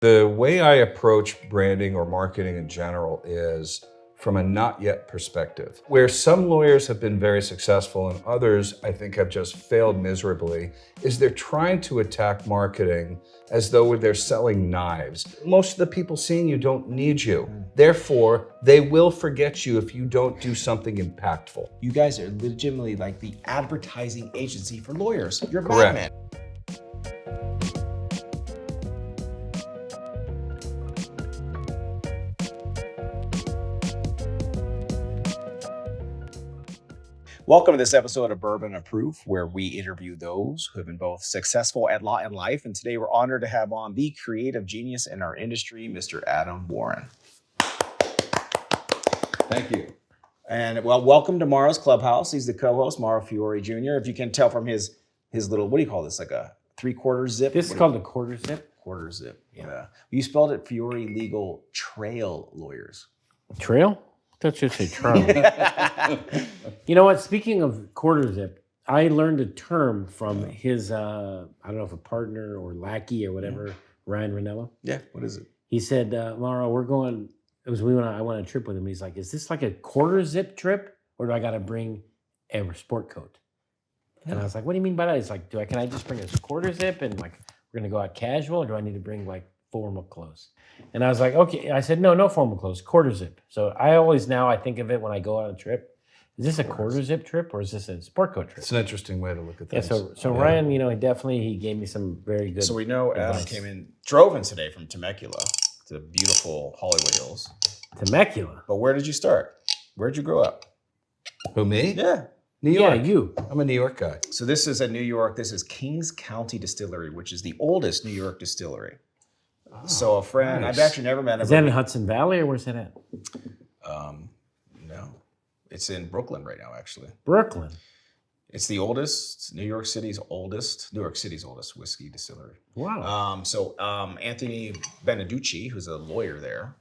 The way I approach branding or marketing in general is from a not yet perspective. Where some lawyers have been very successful and others I think have just failed miserably is they're trying to attack marketing as though they're selling knives. Most of the people seeing you don't need you. Therefore, they will forget you if you don't do something impactful. You guys are legitimately like the advertising agency for lawyers. You're Correct. Batman. Welcome to this episode of Bourbon of Proof, where we interview those who have been both successful at law and life. And today we're honored to have on the creative genius in our industry, Mr. Adam Warren. Thank you. And well, welcome to Mauro's Clubhouse. He's the co-host, Mauro Fiore Jr. If you can tell from his little, what do you call this? Like a 3/4 zip? This is called a quarter zip. Quarter zip, yeah. You spelled it Fiore Legal Trail Lawyers. Trail? That should say trail. You know what? Speaking of quarter zip, I learned a term from his, I don't know if a partner or lackey or whatever, Ryan Ranella. Yeah, what is it? He said, Mauro, I went on a trip with him. He's like, is this like a quarter zip trip or do I got to bring a sport coat? And I was like, what do you mean by that? He's like, can I just bring a quarter zip and like, we're going to go out casual or do I need to bring like formal clothes? And I was like, okay. I said, no formal clothes, quarter zip. So I think of it when I go on a trip. Is this a quarter zip trip or is this a sport coat trip? It's an interesting way to look at things. Yeah, so Ryan, he gave me some very good So we know advice. Adam drove in today from Temecula to beautiful Hollywood Hills. Temecula? But where did you start? Where'd you grow up? Who, me? Yeah. New York. Yeah, you. I'm a New York guy. So this is Kings County Distillery, which is the oldest New York distillery. So a friend, nice. I've actually never met him. Is that in Hudson Valley or where's that at? No, it's in Brooklyn right now, actually. Brooklyn. It's the oldest, New York City's oldest whiskey distillery. Wow. So Anthony Beneducci, who's a lawyer there,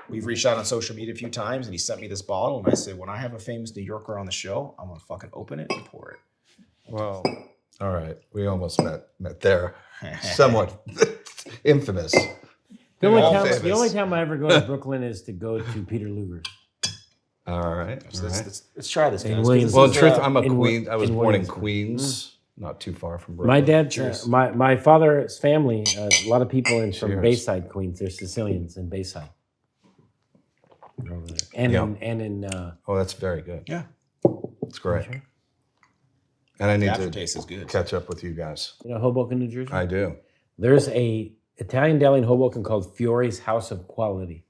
we've reached out on social media a few times and he sent me this bottle and I said, when I have a famous New Yorker on the show, I'm gonna fucking open it and pour it. Well, all right. We almost met there. Somewhat infamous. The only time I ever go to Brooklyn is to go to Peter Luger's. All right. So let's try this, guys. Williams. Well, in truth, I'm a in Queen. I was in born in Williamsburg. Queens, not too far from Brooklyn. My dad, my father's family, a lot of people from Cheers. Bayside, Queens. They're Sicilians in Bayside. They're over there. And in Oh, that's very good. Yeah. It's great. And I The need aftertaste is to good. catch up with you guys. Hoboken, New Jersey. I do. There's a Italian deli in Hoboken called Fiore's House of Quality.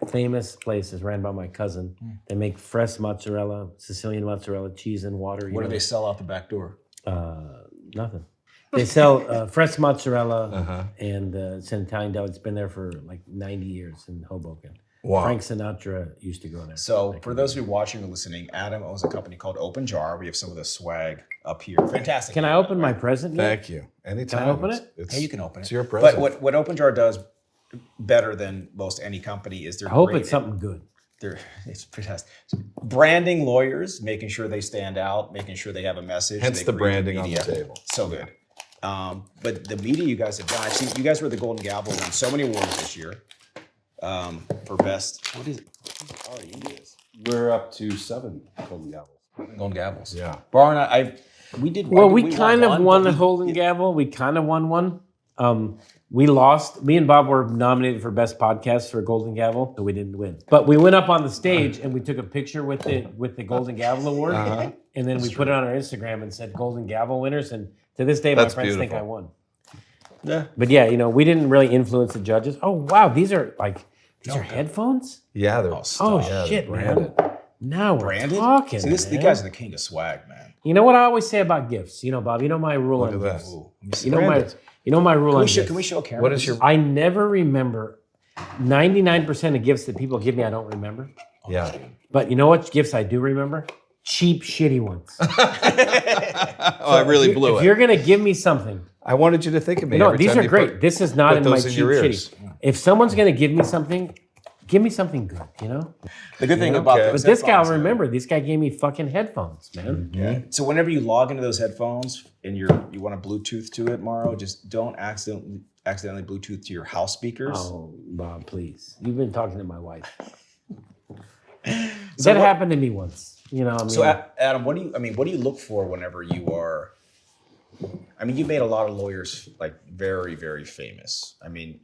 Famous place is ran by my cousin. They make fresh mozzarella, Sicilian mozzarella, cheese and water. What do they sell out the back door? Nothing. They sell fresh mozzarella, and it's an Italian deli. It's been there for like 90 years in Hoboken. Wow. Frank Sinatra used to go there. So for those of you watching or listening, Adam owns a company called Open Jar. We have some of the swag up here. Fantastic. Can I open my present yet? Thank you. Anytime. Can I open it? Hey, you can open it. It's your present. But what Open Jar does better than most any company is they're I hope great it's something good. It's fantastic. Branding lawyers, making sure they stand out, making sure they have a message. Hence they the create branding on the media. table. So good. But the media you guys have done, I've seen you guys were the Golden Gavel, won so many awards this year for best. What is it? Already India's We're up to 7 Golden Gavels. Golden Gavels. Yeah. Bar and I we did. Well, we we kind of won the Golden Golden Gavel. We kind of won one. We lost. Me and Bob were nominated for Best Podcast for Golden Gavel, but we didn't win. But we went up on the stage and we took a picture with the Golden Gavel Award, and then we put it on our Instagram and said Golden Gavel winners. And to this day, That's my friends think beautiful. I won. Yeah. But yeah, we didn't really influence the judges. Oh wow, these are headphones. Yeah, they're Oh yeah, shit, they're man! branded. Now we're Branded. talking. So these man. guys are the king of swag, man. You know what I always say about gifts? Bob. You know my rule Look on at gifts. that. Ooh, let me see. You know my rule on gifts. Can we show a camera? What is your? I never remember. 99% of gifts that people give me, I don't remember. Yeah. But you know what gifts I do remember? Cheap, shitty ones. I really blew If it. you're gonna give me something, I wanted you to think of me. no, every these time are you great. put- This is not put in my those in cheap, your shitty. ears. If someone's gonna give me something good. The good thing about okay. those But this guy, I'll headphones, remember. This guy gave me fucking headphones, man. Yeah. So whenever you log into those headphones and you want to Bluetooth to it, Mauro, just don't accidentally accidentally Bluetooth to your house speakers. Oh, Bob, please. You've been talking to my wife. So That happened to me once. You know, I mean, So Adam, what do you look for whenever you are? I mean, you made a lot of lawyers like very, very famous. I mean,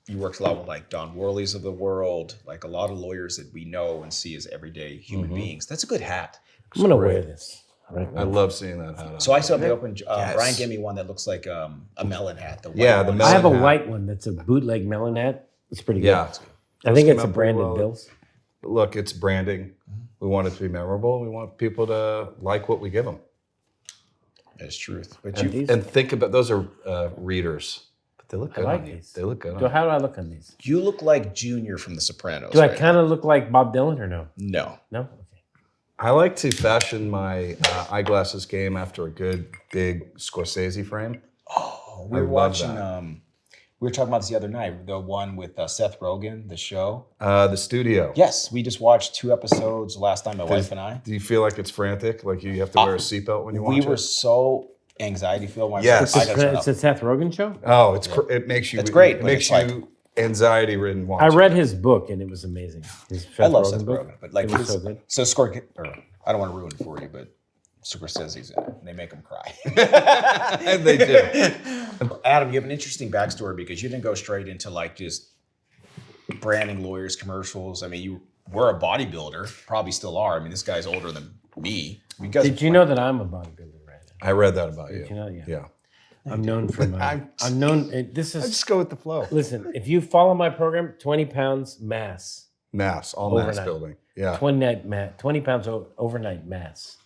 you worked a lot with like Don Worley's of the world, like a lot of lawyers that we know and see as everyday human beings. That's a good hat. I'm gonna wear this. Right I love seeing that hat on. So I saw the open. Yes. Brian gave me one that looks like a melon hat. The white Yeah, the one. melon I have a hat. white one that's a bootleg melon hat. It's pretty good. Yeah. I think Came it's a out pretty branded well. Bills. Look, it's branding. We want it to be memorable. We want people to like what we give them. That's truth. But And you these- And think about, those are readers, but they look good like on you. these. They look good So on how do I look on these? you look like Junior from The Sopranos. Do I right? kind of look like Bob Dylan or no? No. No. Okay. I like to fashion my eyeglasses game after a good, big Scorsese frame. Oh, we I were love watching. that. We were talking about this the other night. The one with Seth Rogen, the show. The studio. Yes, we just watched 2 episodes last time. My wife and I. Do you feel like it's frantic? Like you have to wear a seatbelt when you watch We were it? so anxiety filled. When Yes. I got turned It's a up. Seth Rogen show. Oh, it makes you. It's great, It but makes it's you anxiety ridden. I read his book and it was amazing. His I love Rogen Seth book. Rogen, but like It was his- so good. So I don't want to ruin it for you, but Scorsese's in it. And they make him cry. They do. Adam, you have an interesting backstory because you didn't go straight into like just branding lawyers, commercials. I mean, you were a bodybuilder, probably still are. I mean, this guy's older than me. You guys Did you know that I'm a bodybuilder right now? I read that about you. Did you know? Yeah. Yeah. I'm known for my. I'm known. This I is. just go with the flow. Listen, if you follow my program, 20 pounds mass, Mass, all mass Overnight. building. Yeah. 20 pounds overnight mass.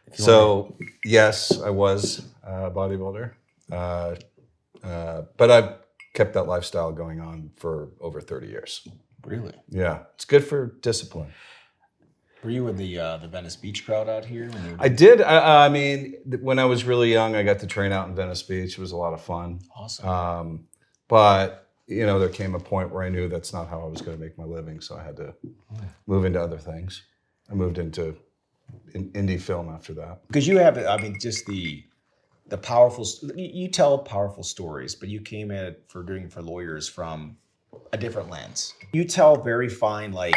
If you So yes, I was a bodybuilder, but I've kept that lifestyle going on for over 30 years. Really? Yeah, it's good for discipline. Were you with the Venice Beach crowd out here? When you I did. I mean, when I was really young, I got to train out in Venice Beach. It was a lot of fun. awesome. But you know, there came a point where I knew that's not how I was going to make my living, so I had to move into other things. I moved into indie film after that. Because you have, I mean, just the powerful. You tell powerful stories, but you came at it for lawyers from a different lens. You tell very fine, like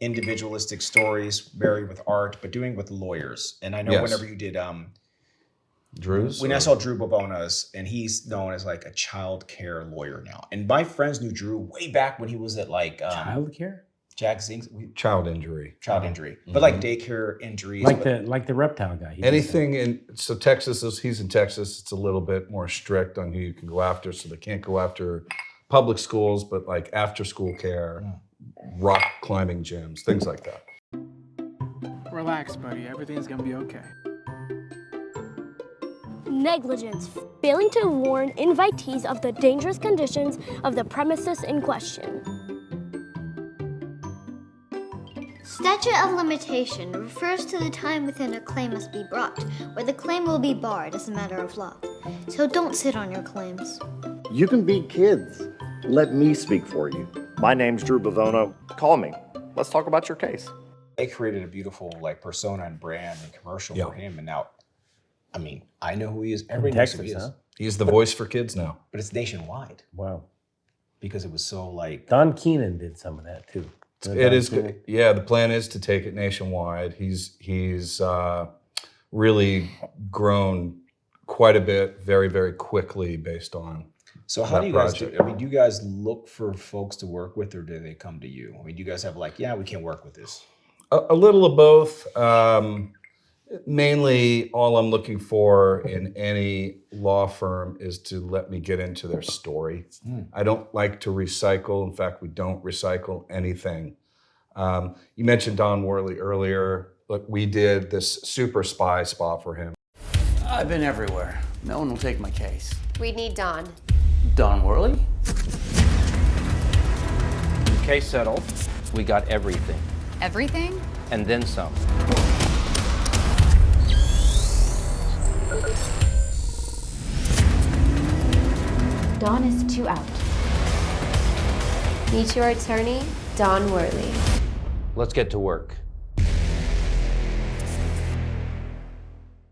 individualistic stories, very with art, but doing with lawyers. And I know Yes. whenever you did, Drew's. when I saw Drew Bobona's, and he's known as like a child care lawyer now. And my friends knew Drew way back when he was at like child care, Jack Zing's Child injury. child injury, but like daycare injuries. like the reptile guy. He did Anything in so Texas is he's in Texas. It's a little bit more strict on who you can go after. So they can't go after public schools, but like after school care, rock climbing gyms, things like that. Relax, buddy. Everything's gonna be okay. Negligence, failing to warn invitees of the dangerous conditions of the premises in question. Statute of limitation refers to the time within a claim must be brought, where the claim will be barred as a matter of law. So don't sit on your claims. You can beat kids. Let me speak for you. My name's Drew Bavono. Call me. Let's talk about your case. They created a beautiful like persona and brand and commercial for him, and now, I mean, I know who he is. Everybody knows who he Texas, is, huh? He's the voice for kids now. but it's nationwide Wow. because it was so like. Don Keenan did some of that too. It is good. Yeah, the plan is to take it nationwide. He's really grown quite a bit, very, very quickly based on. So how that do you guys project. do? I mean, do you guys look for folks to work with, or do they come to you? I mean, do you guys have like, yeah, we can't work with this? A little of both. Mainly, all I'm looking for in any law firm is to let me get into their story. I don't like to recycle. In fact, we don't recycle anything. You mentioned Don Worley earlier. Look, we did this super spy spot for him. I've been everywhere. No one will take my case. We need Don. Don Worley? Case settled. We got everything. Everything? And then some. Don is 2 out. Meet your attorney, Don Worley. Let's get to work. It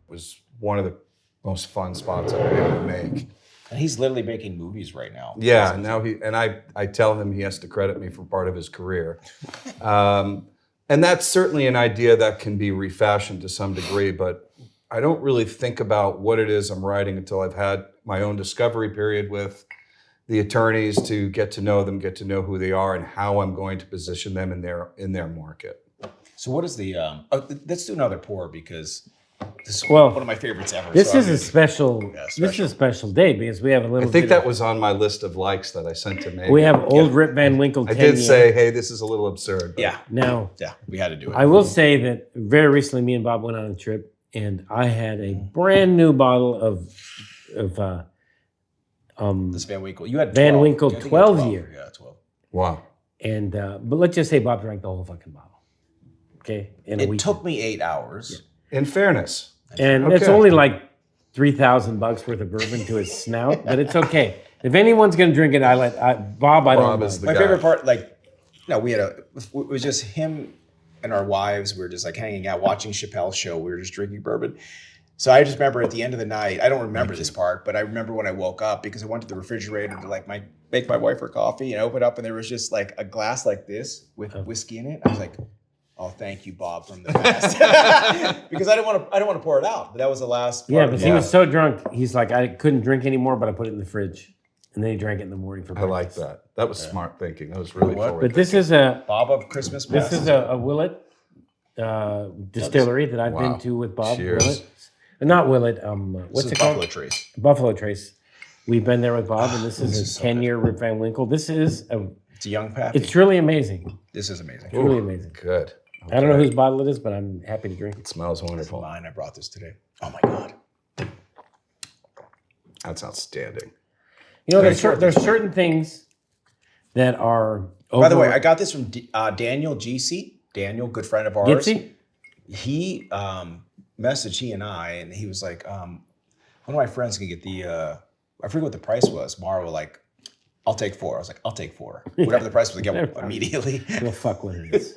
was one of the most fun spots I've been able to make. And he's literally making movies right now. Yeah, now I tell him he has to credit me for part of his career. And that's certainly an idea that can be refashioned to some degree, but I don't really think about what it is I'm writing until I've had my own discovery period with the attorneys to get to know them, get to know who they are, and how I'm going to position them in their market. So what is the, let's do another pour because this is Well, one of my favorites ever. This so is a special. This is a special day because we have a little. I think bit that of, was on my list of likes that I sent to Megan. we have old Rip Van Winkle. I 10 did year. say, hey, this is a little absurd. But Yeah. Now, Yeah, we had to do it. I will say that very recently, me and Bob went on a trip, and I had a brand new bottle of This Van Winkle. You had 12. Van Winkle I think you had 12 year. Yeah, 12. Wow. And but let's just say Bob drank the whole fucking bottle. Okay, in a It week. took me 8 hours. In fairness. And it's Okay. only like $3,000 worth of bourbon to his snout, but it's okay. If anyone's gonna drink it, Bob. I don't Bob know. is the My guy. favorite part, like, no, it was just him and our wives. We were just like hanging out, watching Chappelle's show. We were just drinking bourbon. So I just remember at the end of the night, I don't remember this part, but I remember when I woke up because I went to the refrigerator to like make my wife her coffee and open up and there was just like a glass like this with whiskey in it. I was like, oh, thank you, Bob, from the past. Because I didn't want to pour it out, but that was the last part. Yeah, but he was so drunk. He's like, I couldn't drink anymore, but I put it in the fridge, and then he drank it in the morning for I breakfast. like that. That was smart thinking. That was really forward. But this is a Bob of Christmas This past. is a Willett distillery that I've been to with Bob. Cheers. Willett. Not Willett. What's This it is called? Buffalo Trace. Buffalo Trace. We've been there with Bob, and this is a 10-year Rip Van Winkle. This is It's a young Pappy. it's truly amazing. This is amazing. Truly amazing. Good. I don't know whose bottle it is, but I'm happy to drink it. It smells It's wonderful. mine. I brought this today. Oh my God. That's outstanding. You know, there's certain things that are. By the way, I got this from Daniel GC. Daniel, good friend of ours. Gitsy? He messaged he and I, and he was like, one of my friends can get the, I forget what the price was. Mauro, like, I'll take 4. I was like, I'll take 4. Whatever the price was, I get one immediately. Well, fuck what it is.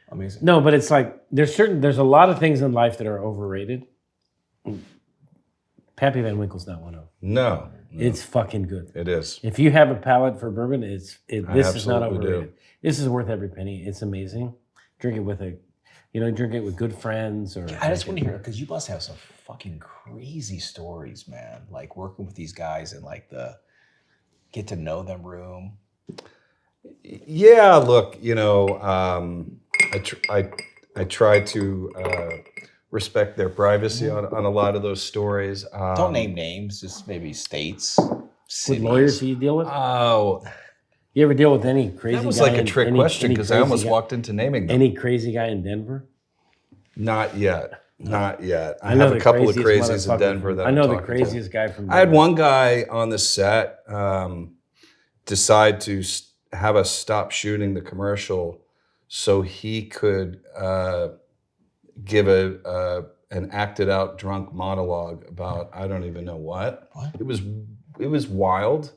Amazing. No, but it's like there's a lot of things in life that are overrated. Pappy Van Winkle's not one of them. No. It's fucking good. It is. If you have a palate for bourbon, this is not absolutely overrated. do. This is worth every penny. It's amazing. Drink it with drink it with good friends or. I just want to hear, because you must have some fucking crazy stories, man. Like working with these guys in like the get to know them room. Yeah, look, I try to respect their privacy on a lot of those stories. Don't name names, just maybe states. What cities. lawyers do you deal with? Oh, You ever deal with any crazy guy? that was like a in- trick any- question any because I crazy almost guy- walked into naming them. Any crazy guy in Denver? Not yet. Not yet. I know have a the couple of craziest crazies in motherfucker Denver from- that I know I'm the talking to. craziest guy from. I had Denver. one guy on the set decide to have us stop shooting the commercial so he could give an acted out drunk monologue about I don't even know what. It was wild,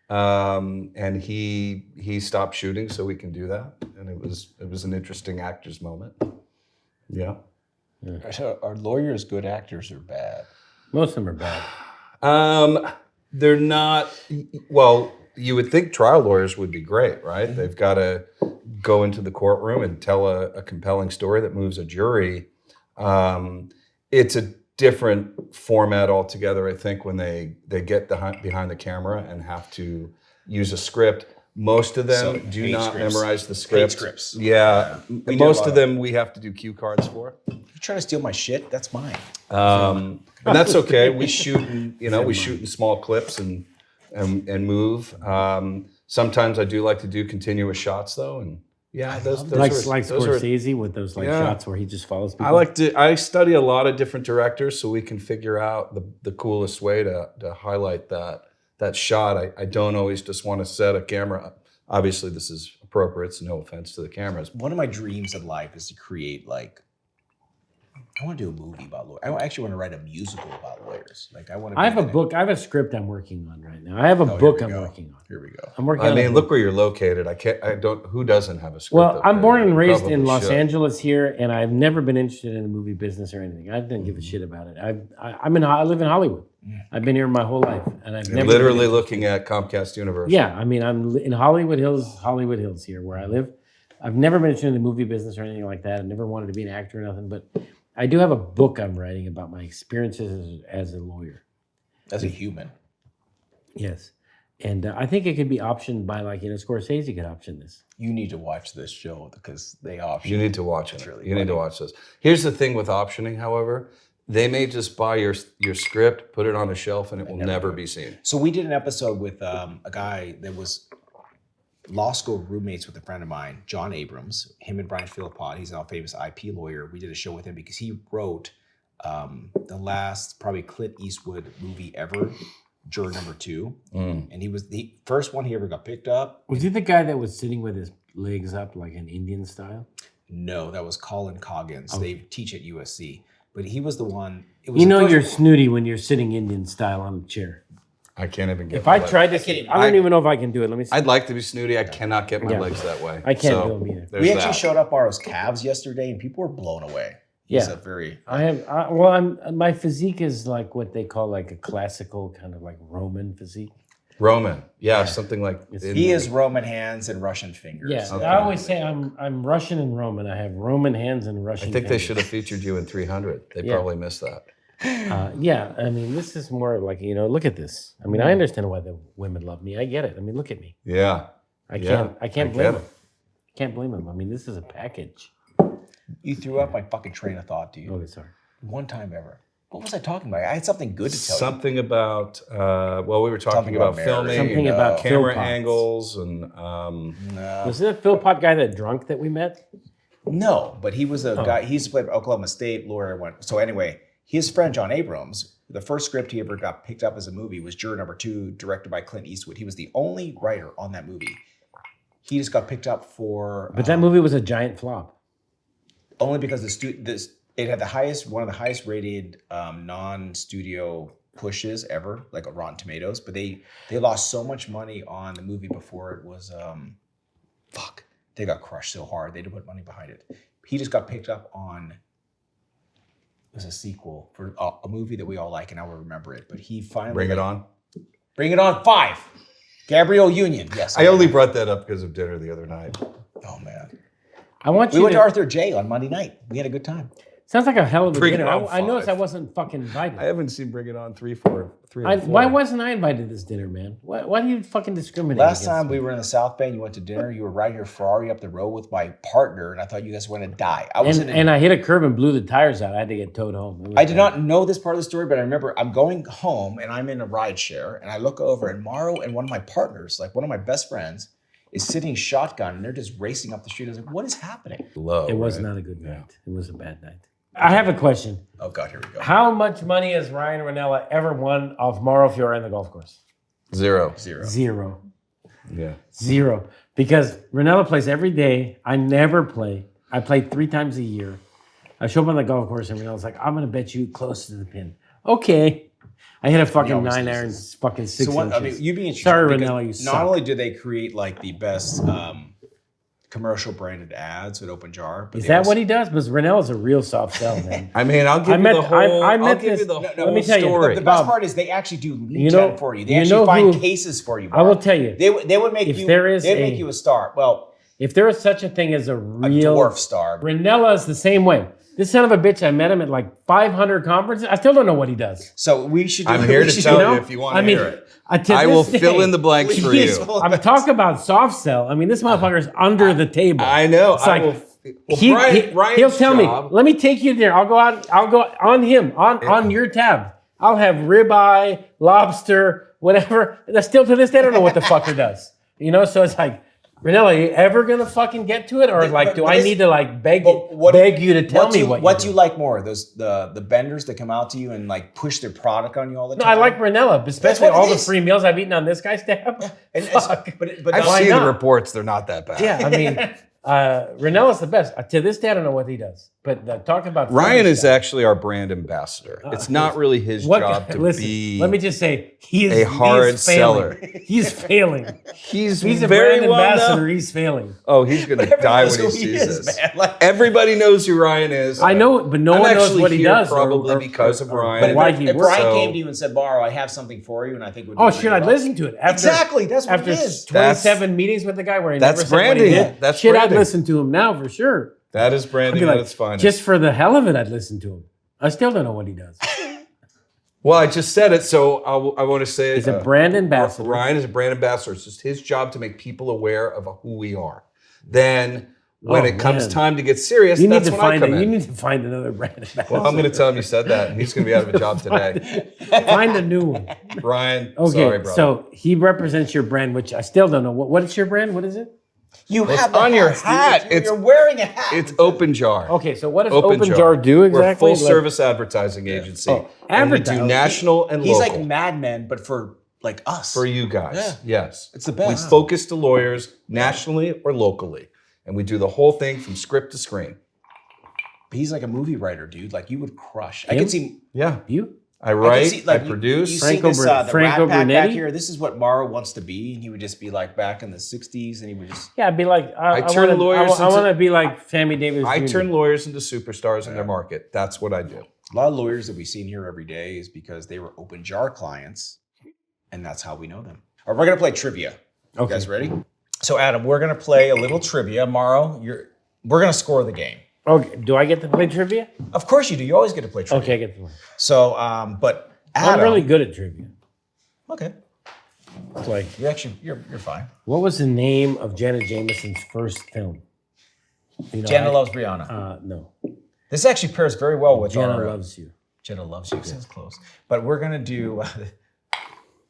and he stopped shooting so we can do that, and it was an interesting actor's moment. Yeah. So are lawyers good actors or bad? Most of them are bad. They're not, well, you would think trial lawyers would be great, right? Mm-hmm. They've got to go into the courtroom and tell a compelling story that moves a jury. It's a different format altogether, I think, when they get behind the camera and have to use a script. Most of them So, do hate not scripts. memorize the Hate script. scripts. Yeah. We do a Most lot of of them we have to do cue cards for. You trying to steal my shit? That's mine. And that's okay. We shoot in small clips and move. Sometimes I do like to do continuous shots though, and yeah, those like are, those are- Scorsese with those shots where he just follows people. I study a lot of different directors so we can figure out the coolest way to highlight that shot. I don't always just want to set a camera up. Obviously, this is appropriate, so no offense to the cameras. One of my dreams in life is to create like I want to do a movie about lawyers. I actually want to write a musical about lawyers. Like I want to. I have a book. I have a script I'm working on right now. I have a book I'm working on. Here we go. I'm working on I mean, a look book. where you're located. Who doesn't have a script? Well, up I'm there? born and You raised probably in Los should. Angeles here, and I've never been interested in the movie business or anything. I didn't give a shit about it. I live in Hollywood. I've been here my whole life, and I've You're never literally been looking at Comcast University. Yeah, I mean, I'm in Hollywood Hills here where I live. I've never been interested in the movie business or anything like that. I never wanted to be an actor or nothing, but I do have a book I'm writing about my experiences as a lawyer. As a human. Yes. And I think it could be optioned by Scorsese could option this. You need to watch this show because they option. You need to watch it. Really You need to watch this. Here's the thing with optioning, however. They may just buy your script, put it on a shelf, and it will never be seen. So we did an episode with a guy that was law school roommates with a friend of mine, John Abrams. Him and Brian Philippot. He's now a famous IP lawyer. We did a show with him because he wrote the last probably Clint Eastwood movie ever, Juror Number 2. And he was the first one he ever got picked up. Was he the guy that was sitting with his legs up like an Indian style? No, that was Colin Coggins. Oh. They teach at USC. But he was the one. You're snooty when you're sitting Indian style on a chair. I can't even get If my I legs. tried this, I don't even know if I can do it. Let me see. I'd like to be snooty. I cannot get my legs that way. I can't So, do them either. there's We actually that. showed up Mauro's calves yesterday, and people were blown away. He's a very. My physique is like what they call like a classical kind of like Roman physique. Roman. Yeah, something like... He is Roman hands and Russian fingers. Yeah, Okay. I always say I'm Russian and Roman. I have Roman hands and Russian. I think they fingers. should have featured you in 300. They probably missed that. Yeah, I mean, this is more like, look at this. I mean, I understand why the women love me. I get it. I mean, look at me. Yeah. I can't get blame it. them. Can't blame them. I mean, this is a package. You threw up my fucking train of thought, dude. Okay, sorry. One time ever. What was I talking about? I had something good to tell you. Something about, we were talking Something about about filming, marriage. Something about camera Phil Potts. angles, and Was it the Phil Pot guy that drunk that we met? No, but he was a guy. He used to play for Oklahoma State lawyer. So anyway, his friend John Abrams, the first script he ever got picked up as a movie was Juror Number 2, directed by Clint Eastwood. He was the only writer on that movie. He just got picked up for. But that movie was a giant flop. Only because it had one of the highest rated non-studio pushes ever, like a Rotten Tomatoes. But they lost so much money on the movie before it was they got crushed so hard they didn't put money behind it. He just got picked up on. It was a sequel for a movie that we all like, and I will remember it. But he finally Bring It On. Bring It On 5. Gabrielle Union. Yes, I only brought that up because of dinner the other night. Oh man, I want we you went to. to Arthur J on Monday night. We had a good time. Sounds like a hell of a Bring It dinner. On I noticed I 5. wasn't fucking invited. I haven't seen Bring It On 3 or 4. Why wasn't I invited to this dinner, man? Why do you fucking discriminate? Last against time me? we were in the South Bay and you went to dinner, you were riding your Ferrari up the road with my partner, and I thought you guys were going to die. I was and I hit a curb and blew the tires out. I had to get towed home. It was I did bad. not know this part of the story, but I remember I'm going home and I'm in a ride share, and I look over and Mauro and one of my partners, like one of my best friends, is sitting shotgun, and they're just racing up the street. I was like, what is happening? Low, It was right? not a good night. It was a bad night. I have a question. Oh God, here we go. How much money has Ryan Ranella ever won off Mauro Fiore on the golf course? Zero. Zero. Yeah. Zero. Because Ranella plays every day. I never play. I play 3 times a year. I show up on the golf course and Ranella's like, I'm going to bet you close to the pin. Okay. I hit a fucking always 9 loses. irons, fucking 6 So what, inches. I mean, you'd be interested. Sorry, because Ranella, you not suck. only do they create like the best commercial branded ads with Open Jar, but Is they that also- what he does? Because Ranella's a real soft sell, man. I mean, I'll give I you met- the whole. I met I'll give this- you the no, whole let me tell you, story. The best Bob, part is they actually do lead you know- gen for you. They you actually know find who- cases for you. I will Bob. tell you. They would make if you. there is They'd a- make you a star. Well, If there is such a thing as a a real dwarf star. Ranella is the same way. This son of a bitch, I met him at like 500 conferences. I still don't know what he does. So we should. Do, I'm here we to should tell do- you if you want to hear it. to I this will day, fill in the blanks for Please you. fill- I'm talking about soft sell. I mean, this motherfucker's under the table. I know. It's I like, will. Well, Brian's he'll tell job- me, let me take you there. I'll go out. I'll go on him on your tab. I'll have ribeye, lobster, whatever. That's still to this day, I don't know what the fucker does. You know, so it's like, Ranella, are you ever gonna fucking get to it, or like, do but I this- need to like beg But you to tell me what? What do you like more? Those the vendors that come out to you and like push their product on you all the No, time. I like Ranella, especially what it all the is. free meals I've eaten on this guy's tab. And it's- Fuck. but I've Why seen not? the reports. They're not that bad. Yeah, I mean, Ranello's the best. To this day, I don't know what he does. But talk about Ryan is actually our brand ambassador. It's not really his job to be. Let me just say, he is a hard seller. He's failing. He's a very brand well ambassador. known. He's failing. Oh, he's gonna die when he sees this. Everybody knows who Ryan is. I know, but no one knows what he does. Probably because of Ryan. But why he if works. Brian came to you and said, Mauro, I have something for you, and I think would be Oh shit! I'd listen to it. Exactly, that's what after it is. 27 meetings with the guy where he That's never said what he branding. did. That's shit. branding. I'd listen to him now for sure. That is I'd branding be like, at its finest. just for the hell of it, I'd listen to him. I still don't know what he does. Well, I just said it, so I want to say it. He's a brand ambassador. Ryan is a brand ambassador. It's just his job to make people aware of who we are. Then, when it comes time to get serious, that's when I come in. You need to find another brand ambassador. Well, I'm going to tell him you said that, and he's going to be out of a job today. Find a new one. Ryan, Okay, sorry, brother. so he represents your brand, which I still don't know. What is your brand? What is it? You Well, have it's the on your hats, hat. dude. You're wearing a hat. It's Open Jar. Okay, so what does Open Jar do exactly? We're a full-service advertising agency. And we do national and He's local. like Mad Men, but for like us. For you guys, Yeah. yes. It's the best. We focus to lawyers nationally or locally. And we do the whole thing from script to screen. But he's like a movie writer, dude. Like you would crush. I can see. Yeah. You? I write, I produce. You Franco see this, the Franco Rat Pack back Brunetti? here. This is what Mauro wants to be, and he would just be like back in the '60s, and he would just. Yeah, I'd be like, I turn lawyers I into- want to be like Sammy Davis. I Jr. turn lawyers into superstars in their market. That's what I do. A lot of lawyers that we see in here every day is because they were Open Jar clients, and that's how we know them. All right, we're gonna play trivia. You guys ready? So, Adam, we're gonna play a little trivia. Mauro, we're gonna score the game. Okay, do I get to play trivia? Of course you do. You always get to play trivia. Okay, I get to play. So, but Adam, I'm really good at trivia. Okay. It's like, You're fine. what was the name of Janet Jameson's first film? You know, Jenna Loves Brianna. No. This actually pairs very well with Jenna our. Loves You. Jenna Loves You. Sounds close. But we're gonna do.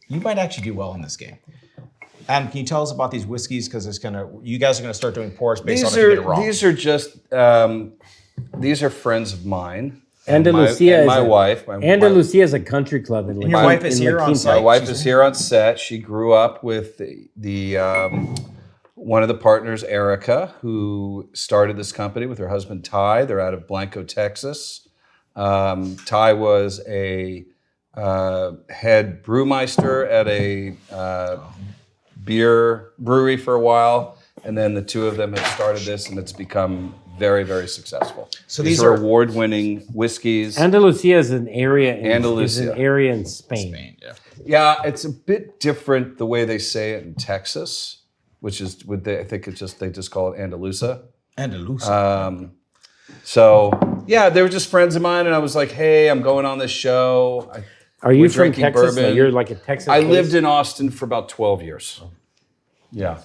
You might actually do well in this game. Adam, can you tell us about these whiskeys? Because you guys are gonna start doing pours based on if you get it wrong. These are just these are friends of mine. Andalusia and my is wife. Andalusia is a country club in. And your wife is here on La site. My wife is here on set. She grew up with the one of the partners, Erica, who started this company with her husband Ty. They're out of Blanco, Texas. Ty was a head brewmeister at a beer brewery for a while, and then the two of them have started this, and it's become very, very successful. So these are award-winning whiskeys. Andalusia is an area. Andalusia. Is an area in Spain. Yeah, it's a bit different the way they say it in Texas, which is I think it's just they just call it Andalusia. Andalusia. So yeah, they were just friends of mine, and I was like, hey, I'm going on this show. Are you We're from drinking Texas? bourbon. You're like a Texas. I based? lived in Austin for about 12 years. Yeah,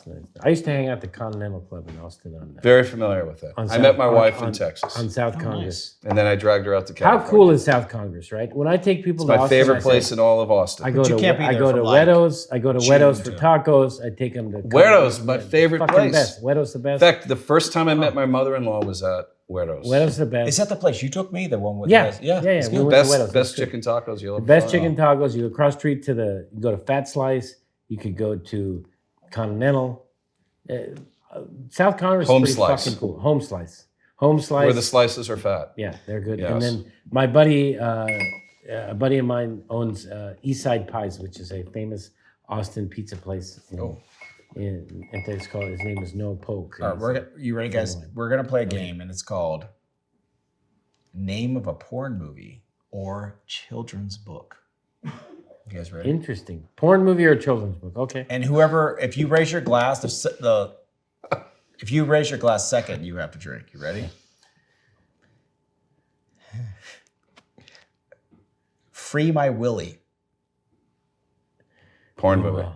I used to hang out at the Continental Club in Austin. very familiar with it. I met my wife in Texas, on South Congress. and then I dragged her out to How California. cool is South Congress, right? When I take people It's to my Austin, favorite I place say, in all of Austin. I go to can't be there for Wedos. I go to Wedos for June. tacos. I take them to Wedos, my favorite fucking place. Best. Wedos the In best. fact, the first time I met my mother-in-law was at Wedos. Wedos the best. Is that the place you took me? The one with Yeah, the yeah. it's We good. went to Wedos. Best That's good. chicken tacos you'll ever Best find. chicken tacos. You go cross street to you go to Fat Slice. You could go to Continental. South Congress Home is pretty Slice. fucking cool. Home Slice. Home Slice. Where the slices are fat. Yeah, they're good. Yes. And then my buddy, a buddy of mine owns Eastside Pies, which is a famous Austin pizza place. It's called. His name is No Poke. All right, you ready, guys? We're gonna play a game, and it's called Name of a Porn Movie or Children's Book. You guys ready? Interesting. Porn movie or children's book? Okay. And if you raise your glass, if you raise your glass second, you have to drink. You ready? Free My Willy. Porn movie.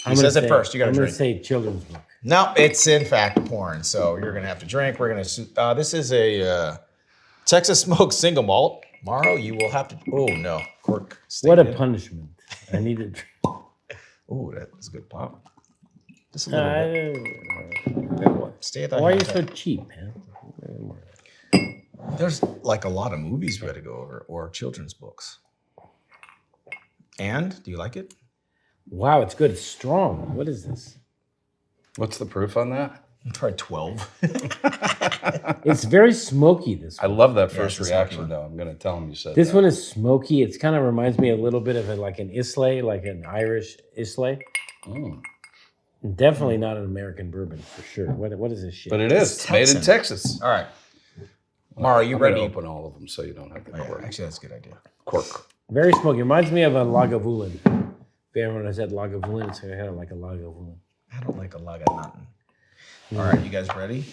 He says it first. You got to I'm drink. gonna say children's book. No, it's in fact porn. So you're gonna have to drink. We're gonna. This is a Texas smoked single malt. Mauro, you will have to. Oh no, cork. What a stayed in. punishment! I need to. Oh, that's a good pop. Just a little bit. Stay at that. Why are you high so temp. cheap, man? There's like a lot of movies we had to go over or children's books. And do you like it? Wow, it's good. It's strong. What is this? What's the proof on that? Try 12. It's very smoky, this I one. love that first it's a smoky reaction, one. though. I'm going to tell him you said This that. one is smoky. It kind of reminds me a little bit of like an Islay, like an Irish Islay. Mm. Definitely not an American bourbon, for sure. What is this shit? But it is. It's made in Texan. Texas. All right. Mauro, you I'm ready? gonna open all of them so you don't have the cork. Actually, that's a good idea. Cork. Very smoky. Reminds me of a Lagavulin. If everyone has had Lagavulin, it's kind of like a Lagavulin. I don't like a lot of nothing. All right, you guys ready?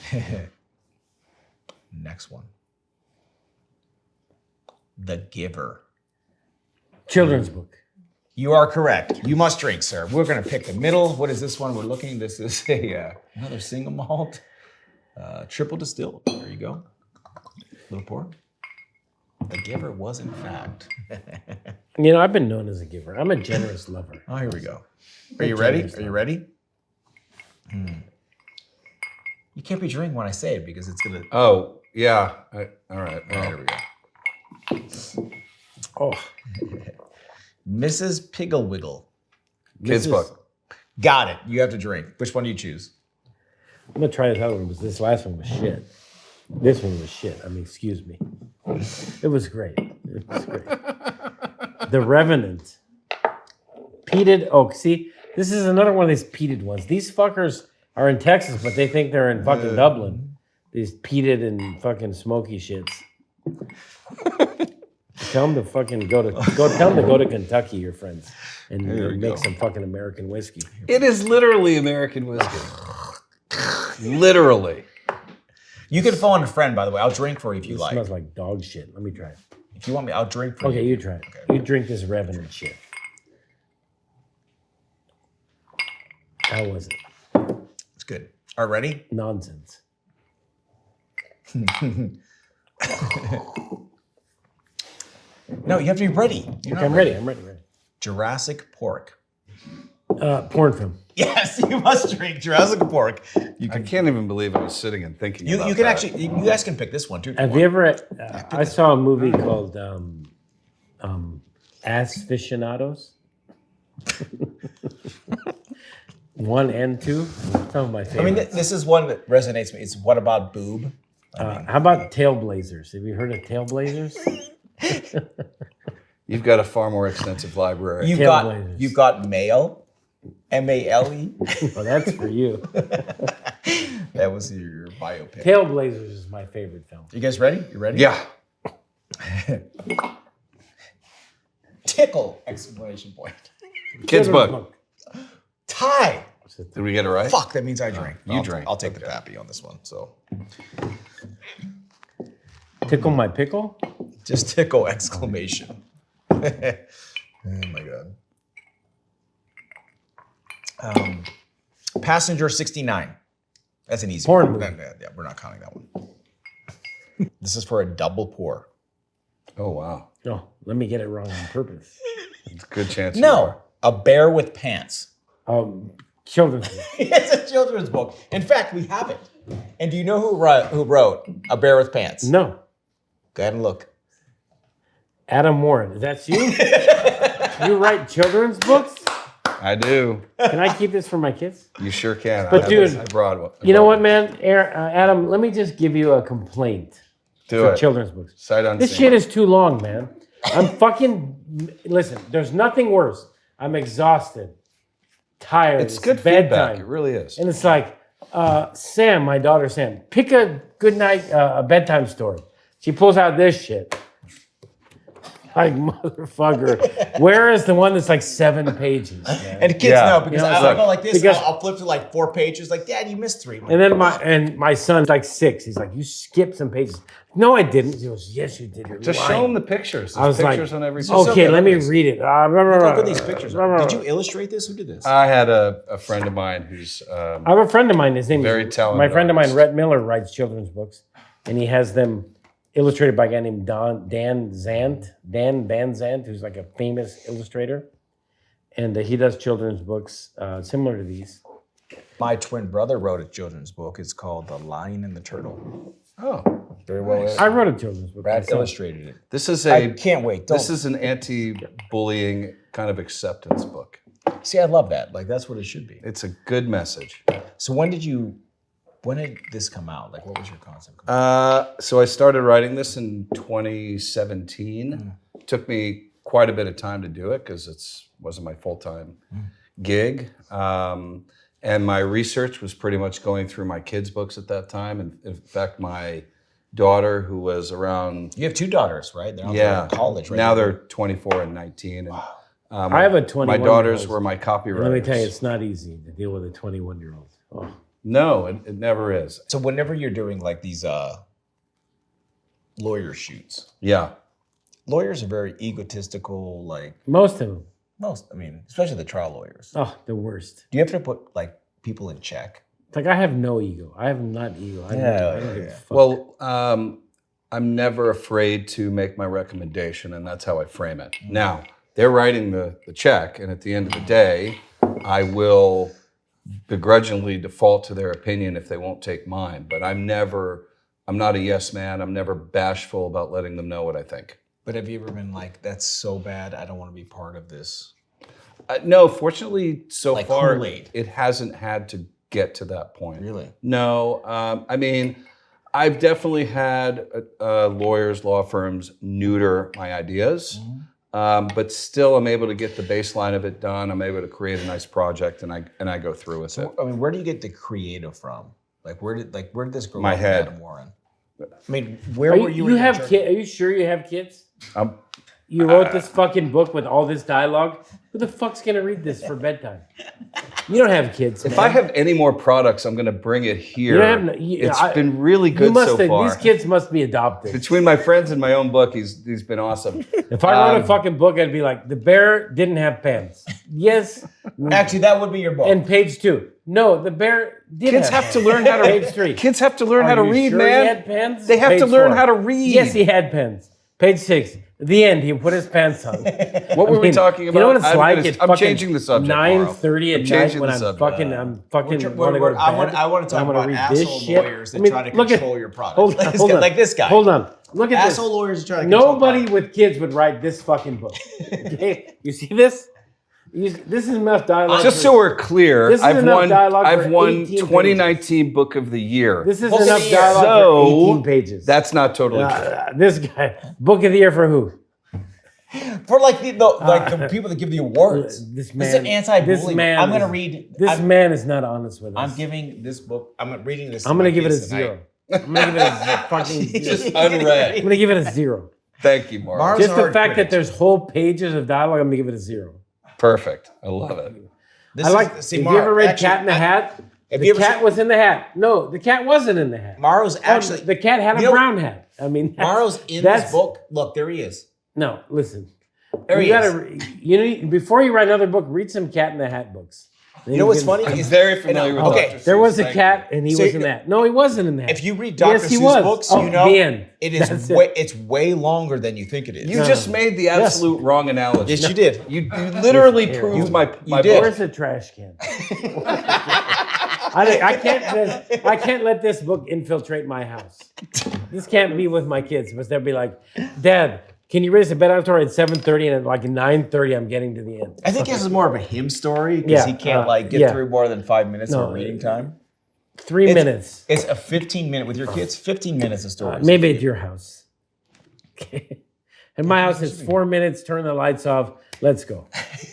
Next one. The Giver. Children's book. You are correct. You must drink, sir. We're going to pick the middle. What is this one we're looking? This is another single malt. Triple distilled. There you go. Little pour. The Giver was, in fact. You know, I've been known as a giver. I'm a generous lover. Oh, here we go. Are you ready? Are you ready? You can't be drinking when I say it because it's going to... Oh, yeah. All right. There we go. Oh. Mrs. Pigglewiggle. Kids book. Got it. You have to drink. Which one do you choose? I'm going to try this other one, because this last one was shit. This one was shit. I mean, excuse me. It was great. It was great. The Revenant. Peated oak. See, this is another one of these peated ones. These fuckers are in Texas, but they think they're in fucking Dublin. These peated and fucking smoky shits. Tell them to fucking go to Kentucky, your friends, and make some fucking American whiskey. It is literally American whiskey. Literally. You can phone a friend, by the way. I'll drink for you if you It like. smells like dog shit. Let me try it. If you want me, I'll drink for you. Okay, you try it. Okay. You drink this Revenant shit. How was it? It's good. All right, ready? Nonsense. No, you have to be ready. Okay, I'm ready. Jurassic Pork. Porn film. Yes, you must drink Jurassic Pork. I can't even believe I was sitting and thinking You about can that. actually, you guys can pick this one too. Have you ever? I saw a movie called Aficionados. 1 and 2. Some of my favorites. I mean, this is one that resonates with me. It's What About Boob? How about Tailblazers? Have you heard of Tailblazers? You've got a far more extensive library. You've got Male, M-A-L-E. Well, that's for you. That was your biopic. Tailblazers is my favorite film. You guys ready? You ready? Yeah. Tickle! Exclamation point. Kids book. Tie. Did we get it right? Fuck, that means I drink. You drink. I'll take the Pappy on this one. So Tickle my pickle? just tickle! Exclamation. Oh my god. Passenger 69. That's an easy Porn one. movie. Yeah, we're not counting that one. This is for a double pour. Oh, wow. No, let me get it wrong on purpose. It's a good chance. you No, are. A Bear with Pants. Children's book. It's a children's book. In fact, we have it. And do you know who wrote A Bear with Pants? No. Go ahead and look. Adam Warren. That's you? You write children's books? I do. Can I keep this for my kids? You sure can. But dude, I brought one. You know what, man? Adam, let me just give you a complaint for children's books. Sight unseen. This shit is too long, man. I'm fucking... Listen, there's nothing worse. I'm exhausted, tired. It's good bedtime. feedback. It really is. And it's like, Sam, my daughter Sam, pick a good night, a bedtime story. She pulls out this shit. Like, motherfucker. Where is the one that's like 7 pages? Man? And kids know because You know, I'll go like this. because- I'll flip to like 4 pages. Like, Dad, you missed 3. And then my son's like 6. He's like, you skipped some pages. No, I didn't. He goes, yes, you did. You're Just lying. show them the pictures. There's I was pictures like, on every page. okay, let me read it. Look at these pictures. Did you illustrate this? Who did this? I had a friend of mine who's I have a friend of mine. His name very is talented. My friend of mine, artist. Rhett Miller, writes children's books, and he has them illustrated by a guy named Dan Van Zandt, who's like a famous illustrator, and he does children's books similar to these. My twin brother wrote a children's book. It's called The Lion and the Turtle. Oh, Very well. nice. I wrote a children's book. Brad myself. illustrated it. This is I can't wait. This is an anti-bullying kind of acceptance book. See, I love that. Like, that's what it should be. It's a good message. So when did you When did this come out? Like, what was your concept? So I started writing this in 2017. Took me quite a bit of time to do it because it wasn't my full-time gig. And my research was pretty much going through my kids' books at that time. And in fact, my daughter, who was around... You have 2 daughters, right? They're in college, right? Now they're 24 and 19. And, Wow. I have a 21. My daughters were my copywriters. Let me tell you, it's not easy to deal with a 21-year-old. Oh. No, it never is. So whenever you're doing like these lawyer shoots, lawyers are very egotistical. Like most of them. I mean, especially the trial lawyers. Oh, the worst. Do you have to put like people in check? It's like I have no ego. I have not ego. I don't give a fuck. Well, I'm never afraid to make my recommendation, and that's how I frame it. Now, they're writing the check, and at the end of the day, I will begrudgingly default to their opinion if they won't take mine. But I'm not a yes man. I'm never bashful about letting them know what I think. But have you ever been like, that's so bad, I don't want to be part of this? No, fortunately, so Like far, Kool-Aid. it hasn't had to get to that point. Really? No, I mean, I've definitely had lawyers, law firms neuter my ideas, but still I'm able to get the baseline of it done. I'm able to create a nice project, and I go through with it. I mean, where do you get the creative from? Like, where did this grow My up head. Adam Warren? I mean, where were you? You have kids? Are you sure you have kids? You wrote this fucking book with all this dialogue. Who the fuck's gonna read this for bedtime? You don't have kids. If man. I have any more products, I'm going to bring it here. You don't have, It's been really good so far. These kids must be adopted. Between my friends and my own book, he's been awesome. If I wrote a fucking book, I'd be like, the bear didn't have pants. Yes. Actually, that would be your book. And page 2. No, the bear did Kids have to learn how to Page 3. Kids have to learn how to read, sure man. He had pants? They have Page to learn 4. how to read. Yes, he had pants. Page 6. The end. He put his pants on. What were we talking about? You know what it's like? It's I'm changing the subject. 9:30 at night when I'm fucking want to go to bed. I want to talk about asshole lawyers that try to control your product. Hold on. Like this guy. Hold on. Look at this. Asshole lawyers trying to control Nobody with kids would write this fucking book. Okay? You see this? This is enough dialogue. Just so we're clear, This is I've enough won dialogue for 18 2019 Book of the Year. This is enough dialogue for 18 pages. That's not totally true. This guy, book of the year for who? For like the people that give the awards. This This is an anti-bullying. I'm going to read. This man is not honest with us. I'm giving this book. I'm reading this. I'm going to give it a 0. I'm going to give it a fucking 0. Just unread. I'm going to give it a 0. Thank you, Mauro. Just the fact that there's whole pages of dialogue, I'm going to give it a 0. Perfect. I love it. Have you ever read Cat in the Hat? The cat was in the hat. No, the cat wasn't in the hat. Mauro's actually. The cat had a brown hat. I mean, Mauro's in this book. Look, there he is. No, listen. There he is. Before you write another book, read some Cat in the Hat books. You know what's funny? I'm very familiar with Dr. There was a Seuss. cat, and he was in that. No, he wasn't in that. If you read Dr. Seuss books, you know it's way longer than you think it is. You just made the absolute wrong analogy. Yes, you did. You literally proved my book. Where's the trash can? I can't let this book infiltrate my house. This can't be with my kids, because they'll be like, Dad, can you raise the bedtime story at 7:30 and at like 9:30 I'm getting to the end? I think this is more of a him story because he can't get through more than 5 minutes of reading time. 3 minutes. It's a 15-minute with your kids. 15 minutes of stories. Maybe at your house. Okay. In my house, it's 4 minutes. Turn the lights off. Let's go.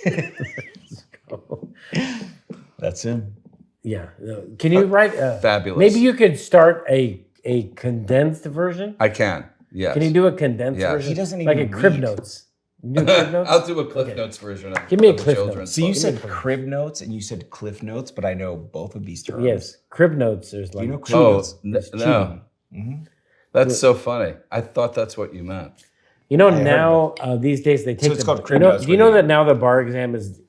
Let's go. That's him. Yeah. Can you write? Fabulous. Maybe you could start a condensed version. I can. Yes. Can you do a condensed Yes. version? He doesn't like even a Crib read. Notes. You do Crib Notes? I'll do a Cliff Notes version of Give me a of the Cliff children's Notes. So you book. said crib notes and you said cliff notes, but I know both of these terms. Yes, Crib Notes. There's like You know Crib Oh, notes? no. That's so funny. I thought that's what you meant. You know now these days they take. it's called Crib you know, Notes do you for know you. that now the bar exam is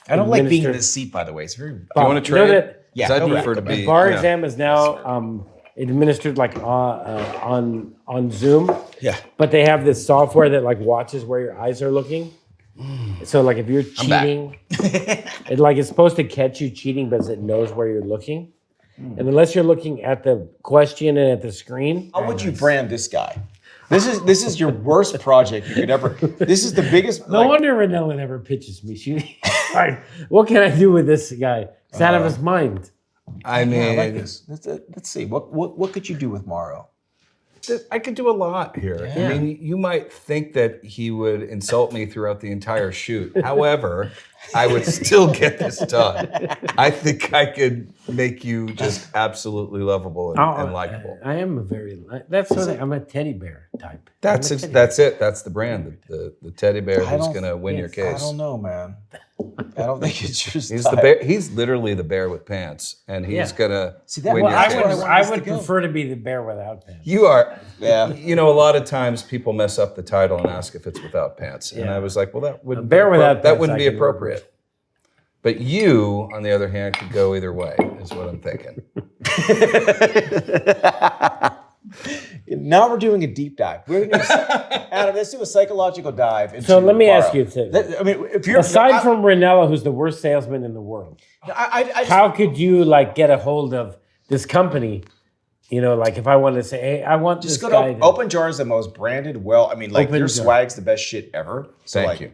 I don't like being in administered- this seat, by the way. It's very. Do you want to You know trade? that- Yeah, 'Cause I'd go back, prefer to go back. be. bar yeah. exam is now administered like on Zoom. Yeah. But they have this software that like watches where your eyes are looking. So like if you're back. cheating, it's supposed to catch you cheating, but it knows where you're looking. And unless you're looking at the question and at the screen, How would you brand this guy? This is your worst project you could ever. This is the biggest. no wonder Renella never pitches me. She, like, what can I do with this guy? He's out of his mind. I mean, Yeah, I like this. Let's see. What could you do with Mauro? I could do a lot here. Yeah. I mean, you might think that he would insult me throughout the entire shoot. However, I would still get this done. I think I could make you just absolutely lovable and likable. I am a very. That's what I'm a teddy bear type. That's it. That's the brand. The teddy bear who's going to win your case. I don't know, man. I don't think it's just. He's the bear. He's literally the bear with pants, and he's gonna win your case. I would prefer to be the bear without pants. You are. Yeah. You know, a lot of times people mess up the title and ask if it's without pants, and I was like, well, that wouldn't. Bear without that pants, wouldn't I be can appropriate. But you, on the other hand, could go either way. Is what I'm thinking. Now we're doing a deep dive. Adam, let's do a psychological dive. Into So let me Mauro. ask you this. I mean, if you're aside from Ranella, who's the worst salesman in the world, how could you like get a hold of this company? You know, like if I wanted to say, hey, I want just this go guy. to Open Jar is the most branded. Well, I mean, like Open your Jar. swag's the best shit ever. So Thank like, you.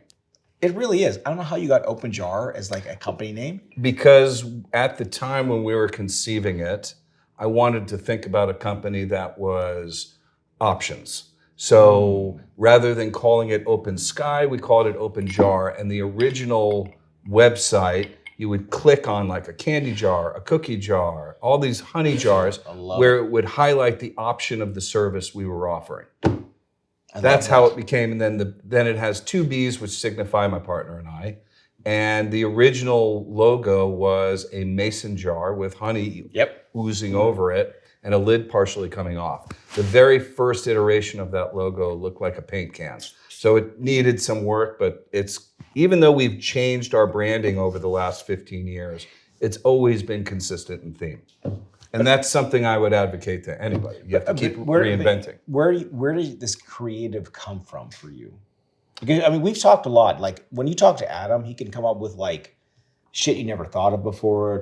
It really is. I don't know how you got Open Jar as like a company name. Because at the time when we were conceiving it, I wanted to think about a company that was options. So rather than calling it Open Sky, we called it Open Jar. And the original website, you would click on like a candy jar, a cookie jar, all these honey jars, where it would highlight the option of the service we were offering. That's how it became. And then it has two B's, which signify my partner and I. And the original logo was a mason jar with honey oozing over it and a lid partially coming off. The very first iteration of that logo looked like a paint can. So it needed some work, but even though we've changed our branding over the last 15 years, it's always been consistent in theme. And that's something I would advocate to anybody. You have to keep reinventing. Where did this creative come from for you? Because I mean, we've talked a lot. Like when you talk to Adam, he can come up with like shit you never thought of before.